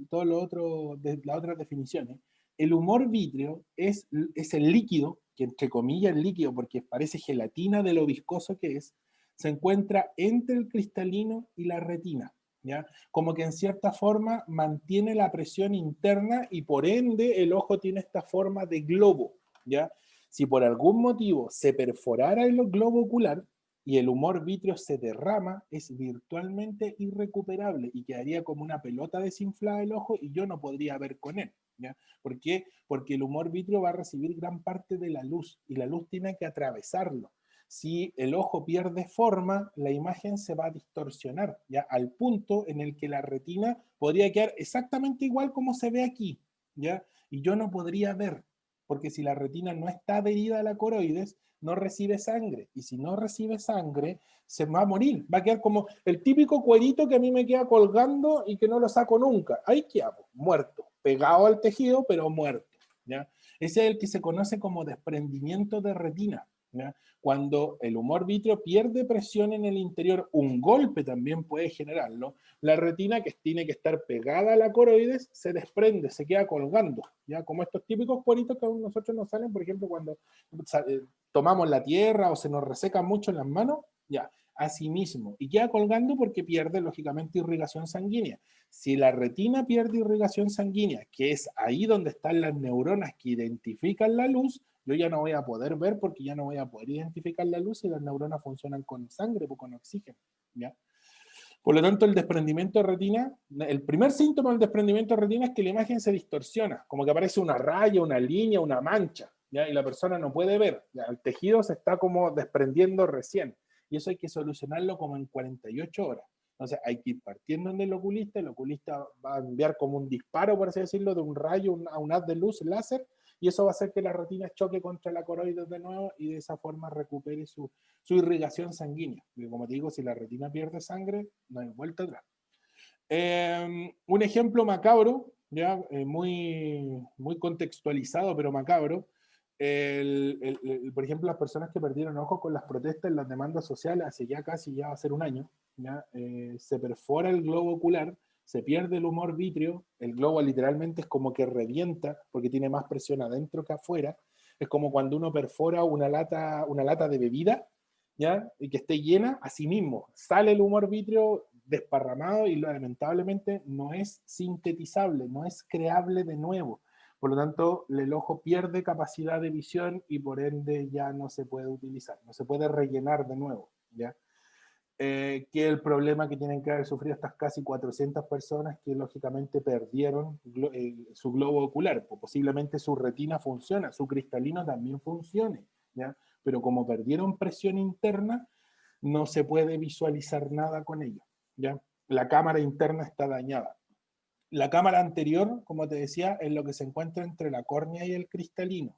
todo lo otro, las otras definiciones. El humor vítreo es el líquido, que entre comillas el líquido, porque parece gelatina de lo viscoso que es, se encuentra entre el cristalino y la retina, ¿ya? Como que en cierta forma mantiene la presión interna y por ende el ojo tiene esta forma de globo, ¿ya? Si por algún motivo se perforara el globo ocular y el humor vítreo se derrama, es virtualmente irrecuperable y quedaría como una pelota desinflada el ojo y yo no podría ver con él, ¿ya? ¿Por qué? Porque el humor vítreo va a recibir gran parte de la luz y la luz tiene que atravesarlo. Si el ojo pierde forma, la imagen se va a distorsionar, ¿ya? Al punto en el que la retina podría quedar exactamente igual como se ve aquí, ¿ya? Y yo no podría ver, porque si la retina no está adherida a la coroides, no recibe sangre. Y si no recibe sangre, se va a morir. Va a quedar como el típico cuerito que a mí me queda colgando y que no lo saco nunca. Ahí queda, muerto, pegado al tejido, pero muerto, ¿ya? Ese es el que se conoce como desprendimiento de retina, ¿ya? Cuando el humor vítreo pierde presión en el interior, un golpe también puede generarlo, la retina que tiene que estar pegada a la coroides se desprende, se queda colgando, ¿ya? Como estos típicos cueritos que a nosotros nos salen, por ejemplo, cuando tomamos la tierra o se nos reseca mucho en las manos, ya, así mismo, y queda colgando porque pierde lógicamente irrigación sanguínea. Si la retina pierde irrigación sanguínea, que es ahí donde están las neuronas que identifican la luz, yo ya no voy a poder ver porque ya no voy a poder identificar la luz y las neuronas funcionan con sangre o con oxígeno, ¿ya? Por lo tanto, el desprendimiento de retina, el primer síntoma del desprendimiento de retina es que la imagen se distorsiona, como que aparece una raya, una línea, una mancha, ¿ya? Y la persona no puede ver, ¿ya? El tejido se está como desprendiendo recién, y eso hay que solucionarlo como en 48 horas. Entonces hay que ir partiendo en el oculista va a enviar como un disparo, por así decirlo, de un rayo, un haz de luz láser, y eso va a hacer que la retina choque contra la coroides de nuevo y de esa forma recupere su irrigación sanguínea. Porque como te digo, si la retina pierde sangre, no hay vuelta atrás. Un ejemplo macabro, ya muy contextualizado, pero macabro. Por ejemplo, las personas que perdieron ojos con las protestas en las demandas sociales hace ya casi ya va a ser un año, ¿ya? Se perfora el globo ocular, se pierde el humor vítreo, el globo literalmente es como que revienta porque tiene más presión adentro que afuera, es como cuando uno perfora una lata de bebida, ¿ya? Y que esté llena, así mismo, sale el humor vítreo desparramado y lamentablemente no es sintetizable, no es creable de nuevo. Por lo tanto, el ojo pierde capacidad de visión y por ende ya no se puede utilizar, no se puede rellenar de nuevo, ¿ya? Que el problema que tienen que haber sufrido estas casi 400 personas que lógicamente perdieron su globo ocular, pues posiblemente su retina funciona, su cristalino también funcione, ¿ya? Pero como perdieron presión interna, no se puede visualizar nada con ello, ¿ya? La cámara interna está dañada. La cámara anterior, como te decía, es lo que se encuentra entre la córnea y el cristalino.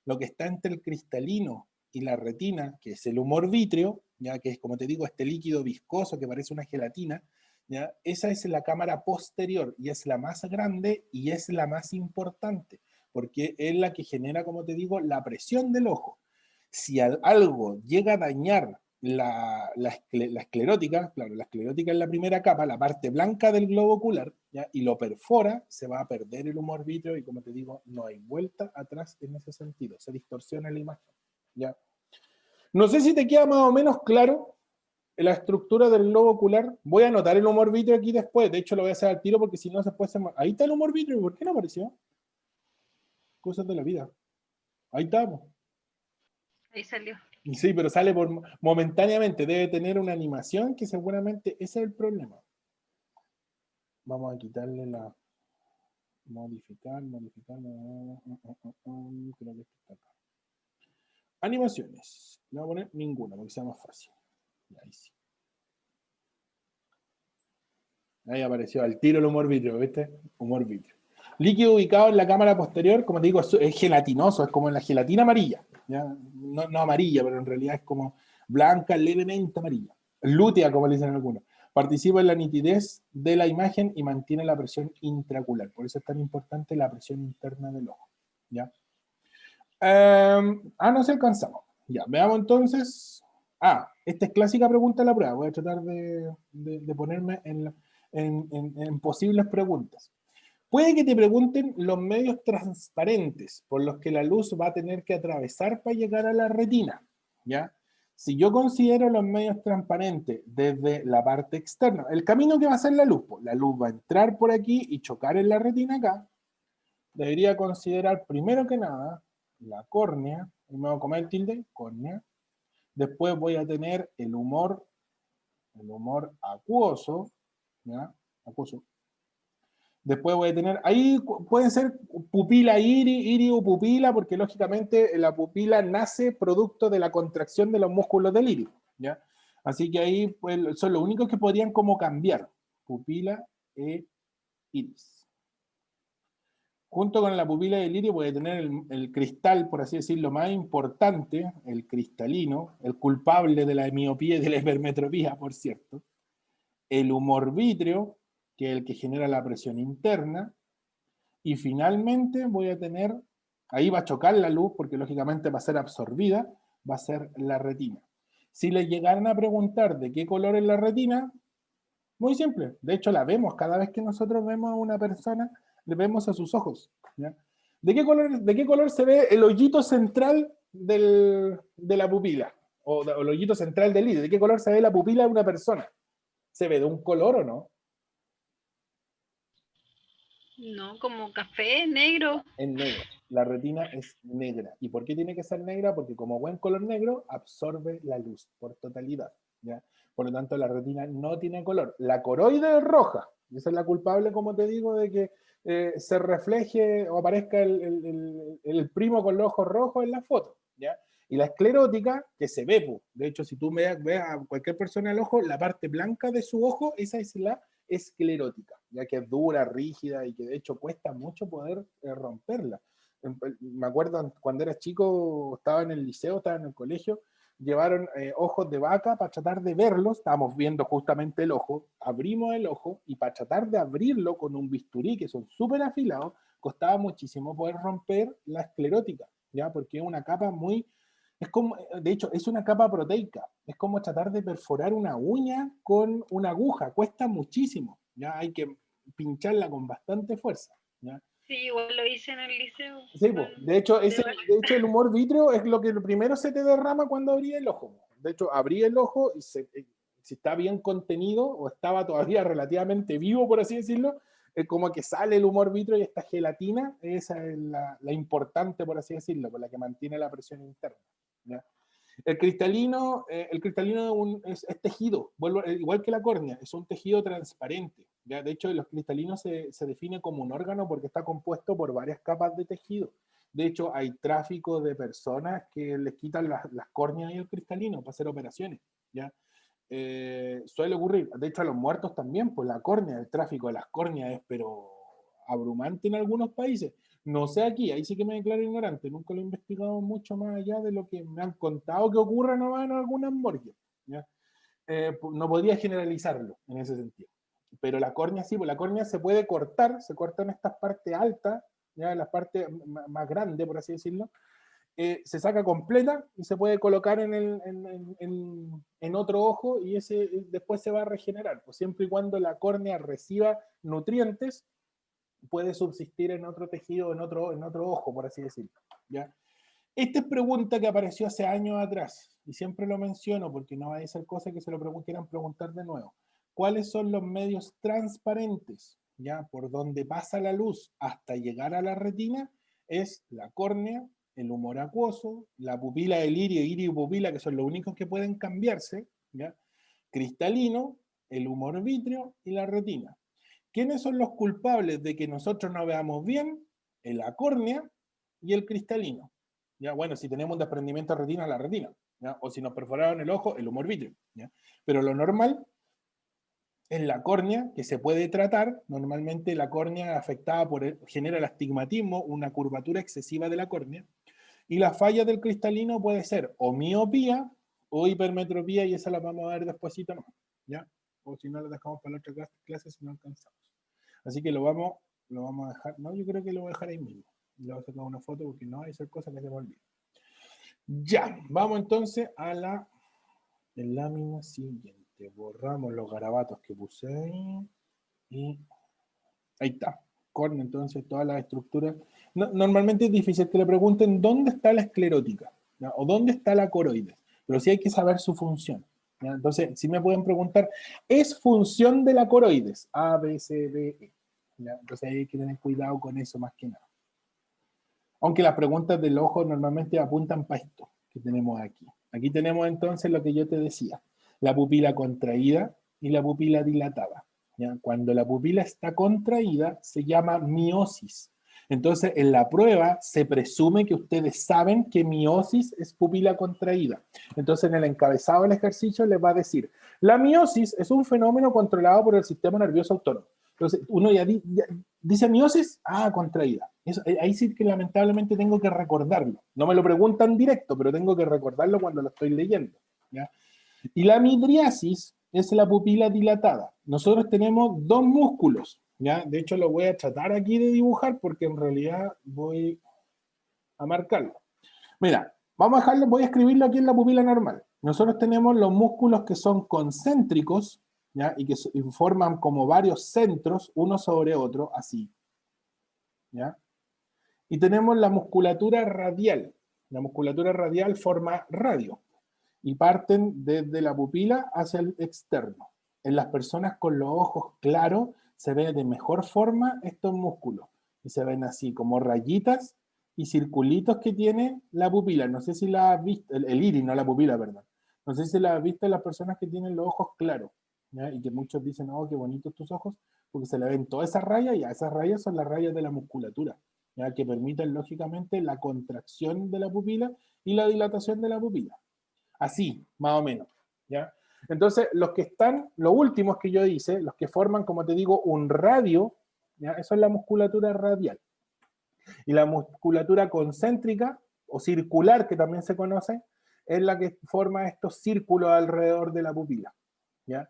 Lo que está entre el cristalino y la retina, que es el humor vítreo, ya que es, como te digo, este líquido viscoso que parece una gelatina, ¿ya? Esa es la cámara posterior y es la más grande y es la más importante, porque es la que genera, como te digo, la presión del ojo. Si algo llega a dañar la esclerótica, claro, la esclerótica es la primera capa, la parte blanca del globo ocular, ¿ya? Y lo perfora, se va a perder el humor vítreo y como te digo, no hay vuelta atrás en ese sentido, se distorsiona la imagen, ¿ya? No sé si te queda más o menos claro la estructura del globo ocular. Voy a anotar el humor vítreo aquí después, de hecho lo voy a hacer al tiro porque si no después ahí está el humor vítreo, ¿por qué no apareció? Cosas de la vida. Ahí estamos. Ahí salió. Sí, pero sale momentáneamente, debe tener una animación que seguramente ese es el problema. Vamos a quitarle la modificar, creo que esto está acá. Animaciones. No voy a poner ninguna porque sea más fácil. Ahí sí. Ahí apareció al tiro el humor vítreo, ¿viste? Humor vítreo. Líquido ubicado en la cámara posterior, como te digo, es gelatinoso, es como en la gelatina amarilla. ¿Ya? No, no amarilla, pero en realidad es como blanca, levemente amarilla. Lútea, como le dicen algunos. Participa en la nitidez de la imagen y mantiene la presión intraocular. Por eso es tan importante la presión interna del ojo. ¿Ya? No se alcanzamos. Ya, veamos entonces. Esta es clásica pregunta de la prueba. Voy a tratar de ponerme en posibles preguntas. Puede que te pregunten los medios transparentes por los que la luz va a tener que atravesar para llegar a la retina, ¿ya? Si yo considero los medios transparentes desde la parte externa, el camino que va a hacer la luz va a entrar por aquí y chocar en la retina acá, debería considerar primero que nada la córnea, primero como el tilde, córnea, después voy a tener el humor acuoso, ¿ya? Acuoso. Después voy a tener, ahí pueden ser pupila iris o pupila, porque lógicamente la pupila nace producto de la contracción de los músculos del iris, ¿ya? Así que ahí pues, son los únicos que podrían como cambiar, pupila e iris. Junto con la pupila del iris voy a tener el cristal, por así decirlo, más importante, el cristalino, el culpable de la miopía y de la hipermetropía, por cierto, el humor vítreo, que es el que genera la presión interna, y finalmente voy a tener, ahí va a chocar la luz, porque lógicamente va a ser absorbida, va a ser la retina. Si le llegaran a preguntar de qué color es la retina, muy simple, de hecho la vemos, cada vez que nosotros vemos a una persona, le vemos a sus ojos, ¿ya? De qué color se ve el hoyito central de la pupila? O el hoyito central del iris, ¿de qué color se ve la pupila de una persona? ¿Se ve de un color o no? No, como café, negro. Es negro. La retina es negra. ¿Y por qué tiene que ser negra? Porque como buen color negro absorbe la luz por totalidad, ¿ya? Por lo tanto, la retina no tiene color. La coroide es roja. Y esa es la culpable, como te digo, de que se refleje o aparezca el primo con los ojos rojos en la foto, ¿ya? Y la esclerótica, que se ve, de hecho, si tú ves a cualquier persona al ojo, la parte blanca de su ojo, esa es la esclerótica, ya que es dura, rígida y que de hecho cuesta mucho poder romperla. Me acuerdo cuando era chico, estaba en el liceo, estaba en el colegio, llevaron ojos de vaca para tratar de verlos, estábamos viendo justamente el ojo, abrimos el ojo y para tratar de abrirlo con un bisturí, que son súper afilados, costaba muchísimo poder romper la esclerótica, ¿ya? Porque es una capa muy, es como, de hecho, es una capa proteica. Es como tratar de perforar una uña con una aguja. Cuesta muchísimo. ¿Ya? Hay que pincharla con bastante fuerza. ¿Ya? Sí, igual lo hice en el liceo. Sí, pues, de hecho, el humor vítreo es lo que primero se te derrama cuando abrí el ojo. De hecho, abrí el ojo y si está bien contenido o estaba todavía relativamente vivo, por así decirlo, como que sale el humor vítreo y esta gelatina, esa es la importante, por así decirlo, por la que mantiene la presión interna. ¿Ya? El cristalino es tejido, igual que la córnea, es un tejido transparente. ¿Ya? De hecho, los cristalinos se define como un órgano porque está compuesto por varias capas de tejido. De hecho, hay tráfico de personas que les quitan las córneas y el cristalino para hacer operaciones. ¿Ya? Suele ocurrir, de hecho a los muertos también, pues la córnea, el tráfico de las córneas es pero abrumante en algunos países. No sé aquí, ahí sí que me declaro ignorante, nunca lo he investigado mucho más allá de lo que me han contado que ocurre nomás en algunas morgues. ¿Ya? No podría generalizarlo en ese sentido. Pero la córnea sí, pues la córnea se puede cortar, se corta en estas partes altas, ya en las partes más grandes, por así decirlo, se saca completa y se puede colocar en otro ojo y ese después se va a regenerar, pues siempre y cuando la córnea reciba nutrientes, puede subsistir en otro tejido, en otro ojo, por así decirlo. ¿Ya? Esta es pregunta que apareció hace años atrás y siempre lo menciono porque no va a ser cosa que se lo quieran preguntar de nuevo. ¿Cuáles son los medios transparentes, ya por donde pasa la luz hasta llegar a la retina? Es la córnea, el humor acuoso, la pupila del iris y pupila, que son los únicos que pueden cambiarse, ¿ya? Cristalino, el humor vítreo y la retina. ¿Quiénes son los culpables de que nosotros no veamos bien? La córnea y el cristalino. ¿Ya? Bueno, si tenemos un desprendimiento de retina, la retina. ¿Ya? O si nos perforaron el ojo, el humor vítreo. ¿Ya? Pero lo normal es la córnea, que se puede tratar. Normalmente la córnea afectada genera el astigmatismo, una curvatura excesiva de la córnea. Y la falla del cristalino puede ser o miopía o hipermetropía, y esa la vamos a ver despuesito nomás. ¿Ya? O si no, la dejamos para la otra clase si no alcanzamos. Así que lo vamos a dejar. No, yo creo que lo voy a dejar ahí mismo. Le voy a sacar una foto porque no hay ser cosas que se me olviden. Ya, vamos entonces a la lámina siguiente. Borramos los garabatos que puse ahí. Y ahí está. Con entonces todas las estructuras. Normalmente es difícil que le pregunten dónde está la esclerótica, ¿ya? O dónde está la coroides, pero sí hay que saber su función. ¿Ya? Entonces, si me pueden preguntar, ¿es función de la coroides? A, B, C, D, E. ¿Ya? Entonces hay que tener cuidado con eso más que nada. Aunque las preguntas del ojo normalmente apuntan para esto que tenemos aquí. Aquí tenemos entonces lo que yo te decía, la pupila contraída y la pupila dilatada. ¿ya? Cuando la pupila está contraída, se llama miosis. Entonces, en la prueba se presume que ustedes saben que miosis es pupila contraída. Entonces, en el encabezado del ejercicio les va a decir, la miosis es un fenómeno controlado por el sistema nervioso autónomo. Entonces, uno ya dice miosis, contraída. Eso, ahí sí que lamentablemente tengo que recordarlo. No me lo preguntan directo, pero tengo que recordarlo cuando lo estoy leyendo, ¿ya? Y la midriasis es la pupila dilatada. Nosotros tenemos dos músculos, ¿ya? De hecho, lo voy a tratar aquí de dibujar porque en realidad voy a marcarlo. Mira, vamos a dejarlo, voy a escribirlo aquí en la pupila normal. Nosotros tenemos los músculos que son concéntricos, ¿ya? Y que forman como varios centros, uno sobre otro, así, ¿ya? Y tenemos la musculatura radial. La musculatura radial forma radio y parten desde la pupila hacia el externo. En las personas con los ojos claros se ve de mejor forma estos músculos y se ven así como rayitas y circulitos que tiene la pupila. No sé si la has visto, el iris, no la pupila, perdón. No sé si la has visto en las personas que tienen los ojos claros, ¿ya? Y que muchos dicen, oh, qué bonitos tus ojos, porque se le ven todas esas rayas y esas rayas son las rayas de la musculatura, ¿ya? Que permiten lógicamente la contracción de la pupila y la dilatación de la pupila. Así, más o menos, ¿ya? Entonces, los que están, los últimos que yo hice, los que forman, como te digo, un radio, ¿ya? Eso es la musculatura radial. Y la musculatura concéntrica o circular, que también se conoce, es la que forma estos círculos alrededor de la pupila, ¿ya?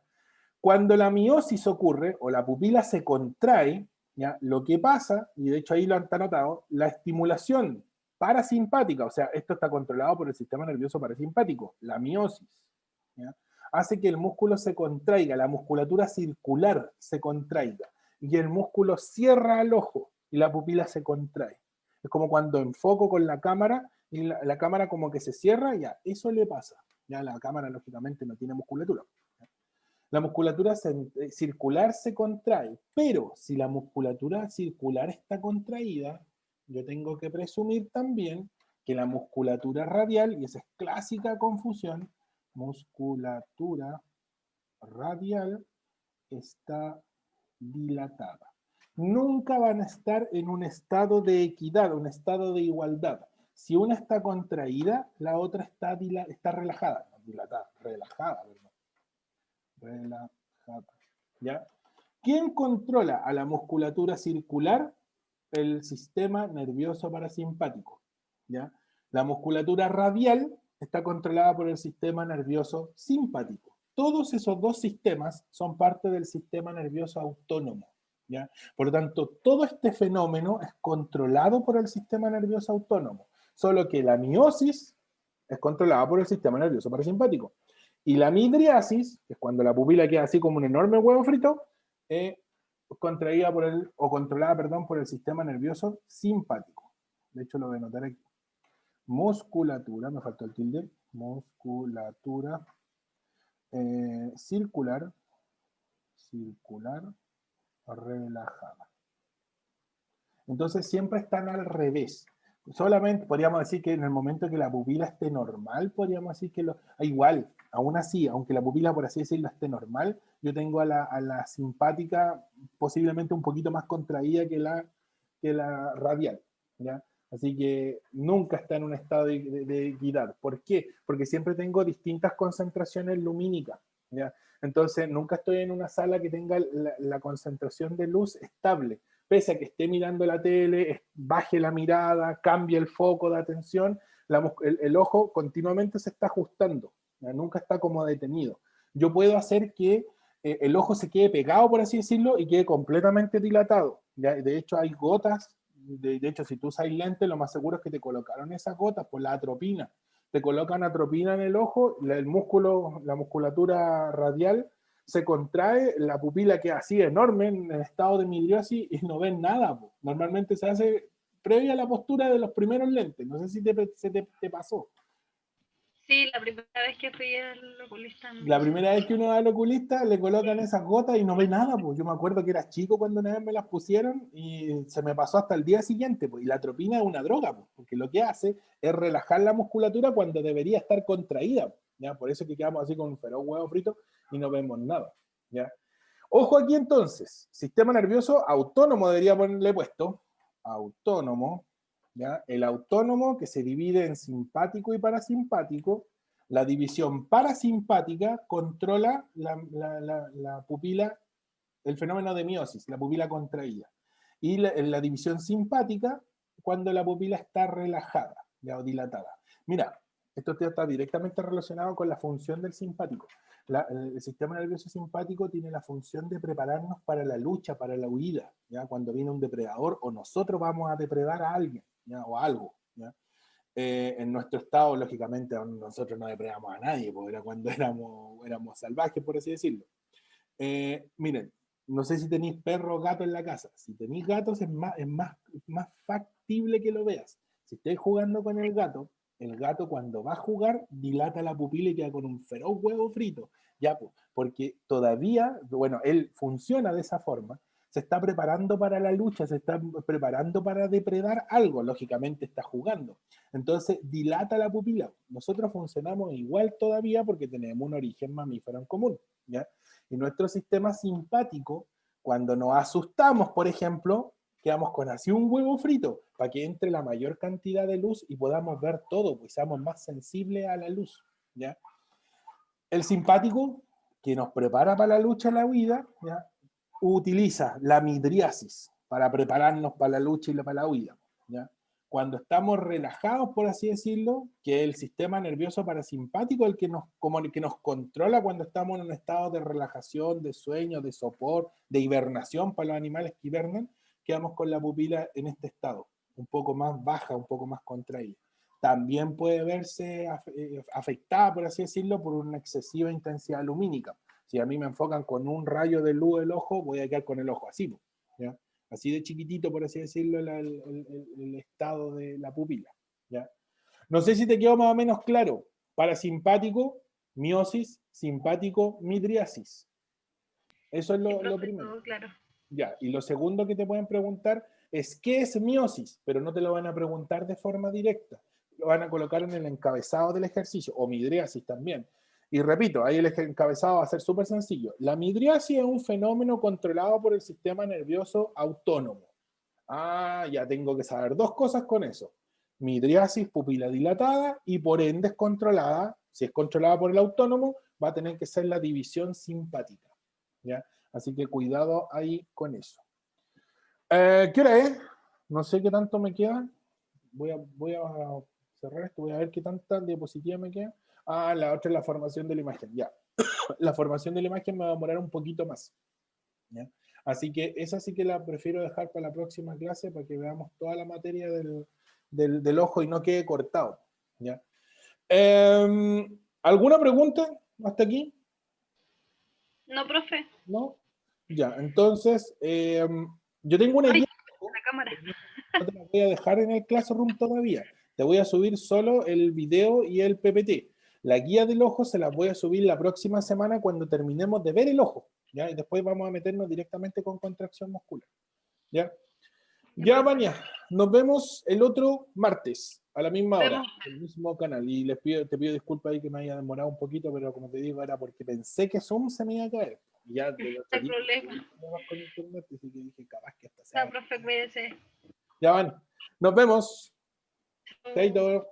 Cuando la miosis ocurre o la pupila se contrae, ¿ya? Lo que pasa, y de hecho ahí lo han anotado, la estimulación parasimpática, o sea, esto está controlado por el sistema nervioso parasimpático, la miosis, ¿ya? Hace que el músculo se contraiga, la musculatura circular se contraiga, y el músculo cierra el ojo y la pupila se contrae. Es como cuando enfoco con la cámara y la cámara como que se cierra, ya, eso le pasa. Ya la cámara lógicamente no tiene musculatura. La musculatura circular se contrae, pero si la musculatura circular está contraída, yo tengo que presumir también que la musculatura radial, y esa es clásica confusión, musculatura radial está dilatada. Nunca van a estar en un estado de equidad, un estado de igualdad. Si una está contraída, la otra está relajada, no dilatada, relajada, ¿verdad? Relajada, ¿ya? ¿Quién controla a la musculatura circular? El sistema nervioso parasimpático, ¿ya? La musculatura radial está controlada por el sistema nervioso simpático. Todos esos dos sistemas son parte del sistema nervioso autónomo, ¿ya? Por lo tanto, todo este fenómeno es controlado por el sistema nervioso autónomo, solo que la miosis es controlada por el sistema nervioso parasimpático. Y la midriasis, que es cuando la pupila queda así como un enorme huevo frito, contraída por o controlada, perdón, por el sistema nervioso simpático. De hecho, lo voy a anotar aquí. Musculatura, me faltó el tilde, musculatura circular, relajada. Entonces siempre están al revés. Solamente podríamos decir que en el momento que la pupila esté normal, podríamos decir que igual, aún así, aunque la pupila, por así decirlo, esté normal, yo tengo a la simpática posiblemente un poquito más contraída que la radial, ¿ya? Así que nunca está en un estado de equidad. ¿Por qué? Porque siempre tengo distintas concentraciones lumínicas, ¿ya? Entonces nunca estoy en una sala que tenga la concentración de luz estable. Pese a que esté mirando la tele, baje la mirada, cambie el foco de atención, el ojo continuamente se está ajustando, ¿ya? Nunca está como detenido. Yo puedo hacer que el ojo se quede pegado, por así decirlo, y quede completamente dilatado, ¿ya? De hecho, hay gotas, de hecho, si tú usas lentes, lo más seguro es que te colocaron esas gotas por la atropina. Te colocan atropina en el ojo, el músculo, la musculatura radial se contrae, la pupila queda así enorme en el estado de midriosis y no ven nada. Normalmente se hace previa a la postura de los primeros lentes. No sé si te pasó. Sí, la primera vez que fui al oculista. La primera vez que uno va al oculista le colocan esas gotas y no ve nada. Pues. Yo me acuerdo que era chico cuando una vez me las pusieron y se me pasó hasta el día siguiente. Pues. Y la atropina es una droga, pues, porque lo que hace es relajar la musculatura cuando debería estar contraída. ¿Ya? Por eso que quedamos así con un feroz huevo frito y no vemos nada. ¿Ya? Ojo aquí entonces, sistema nervioso autónomo debería ponerle puesto, autónomo, ¿ya? El autónomo que se divide en simpático y parasimpático. La división parasimpática controla la pupila, el fenómeno de miosis, la pupila contraída. Y la división simpática, cuando la pupila está relajada, ¿ya? O dilatada. Mira, esto está directamente relacionado con la función del simpático. El sistema nervioso simpático tiene la función de prepararnos para la lucha, para la huida, ¿ya? Cuando viene un depredador o nosotros vamos a depredar a alguien, ¿ya? O a algo, ¿ya? En nuestro estado, lógicamente, nosotros no depredamos a nadie, porque era cuando éramos salvajes, por así decirlo. Miren, no sé si tenéis perro o gato en la casa. Si tenéis gatos es más factible que lo veas. Si estáis jugando con el gato cuando va a jugar dilata la pupila y queda con un feroz huevo frito. Ya, porque todavía, bueno, él funciona de esa forma, se está preparando para la lucha, se está preparando para depredar algo, lógicamente está jugando. Entonces dilata la pupila. Nosotros funcionamos igual todavía porque tenemos un origen mamífero en común, ¿ya? Y nuestro sistema simpático, cuando nos asustamos, por ejemplo, quedamos con así un huevo frito para que entre la mayor cantidad de luz y podamos ver todo, pues seamos más sensibles a la luz, ¿ya? El simpático, que nos prepara para la lucha, la huida, ¿ya? Utiliza la midriasis para prepararnos para la lucha y para la huida, ¿ya? Cuando estamos relajados, por así decirlo, que es el sistema nervioso parasimpático como el que nos controla cuando estamos en un estado de relajación, de sueño, de sopor, de hibernación para los animales que hibernan, quedamos con la pupila en este estado, un poco más baja, un poco más contraída. También puede verse afectada, por así decirlo, por una excesiva intensidad lumínica. Si a mí me enfocan con un rayo de luz el ojo, voy a quedar con el ojo así, ¿ya? Así de chiquitito, por así decirlo, el estado de la pupila, ¿ya? No sé si te quedó más o menos claro. Parasimpático, miosis, simpático, midriasis. Eso es Sí, lo profe, primero. todo claro. Ya, y lo segundo que te pueden preguntar es ¿qué es miosis? Pero no te lo van a preguntar de forma directa. Lo van a colocar en el encabezado del ejercicio, o midriasis también. Y repito, ahí el encabezado va a ser súper sencillo. La midriasis es un fenómeno controlado por el sistema nervioso autónomo. Ah, ya tengo que saber dos cosas con eso. Midriasis, pupila dilatada, y por ende es controlada, si es controlada por el autónomo, va a tener que ser la división simpática, ¿ya? Así que cuidado ahí con eso. ¿Qué hora es? No sé qué tanto me queda. Voy a cerrar esto, voy a ver qué tantas diapositivas me quedan. Ah, la otra es la formación de la imagen, ya. La formación de la imagen me va a demorar un poquito más, ¿ya? Así que esa sí que la prefiero dejar para la próxima clase para que veamos toda la materia del ojo y no quede cortado, ¿ya? ¿Alguna pregunta hasta aquí? No, profe. ¿No? Ya, entonces, yo tengo una Ay, guía, la cámara. no te la voy a dejar en el Classroom todavía. Te voy a subir solo el video y el PPT. La guía del ojo se la voy a subir la próxima semana cuando terminemos de ver el ojo, ¿ya? Y después vamos a meternos directamente con contracción muscular, ¿ya? Ya, Vania, nos vemos el otro martes a la misma hora, Vemos. el mismo canal. Y te pido disculpas ahí que me haya demorado un poquito, pero como te digo, era porque pensé que Zoom se me iba a caer. Y ya de No otro hay día problema. problemas con internet, así que dije, capaz que hasta No, sea. profe, cuídese. Ya van. Nos vemos. Chau. Chaito.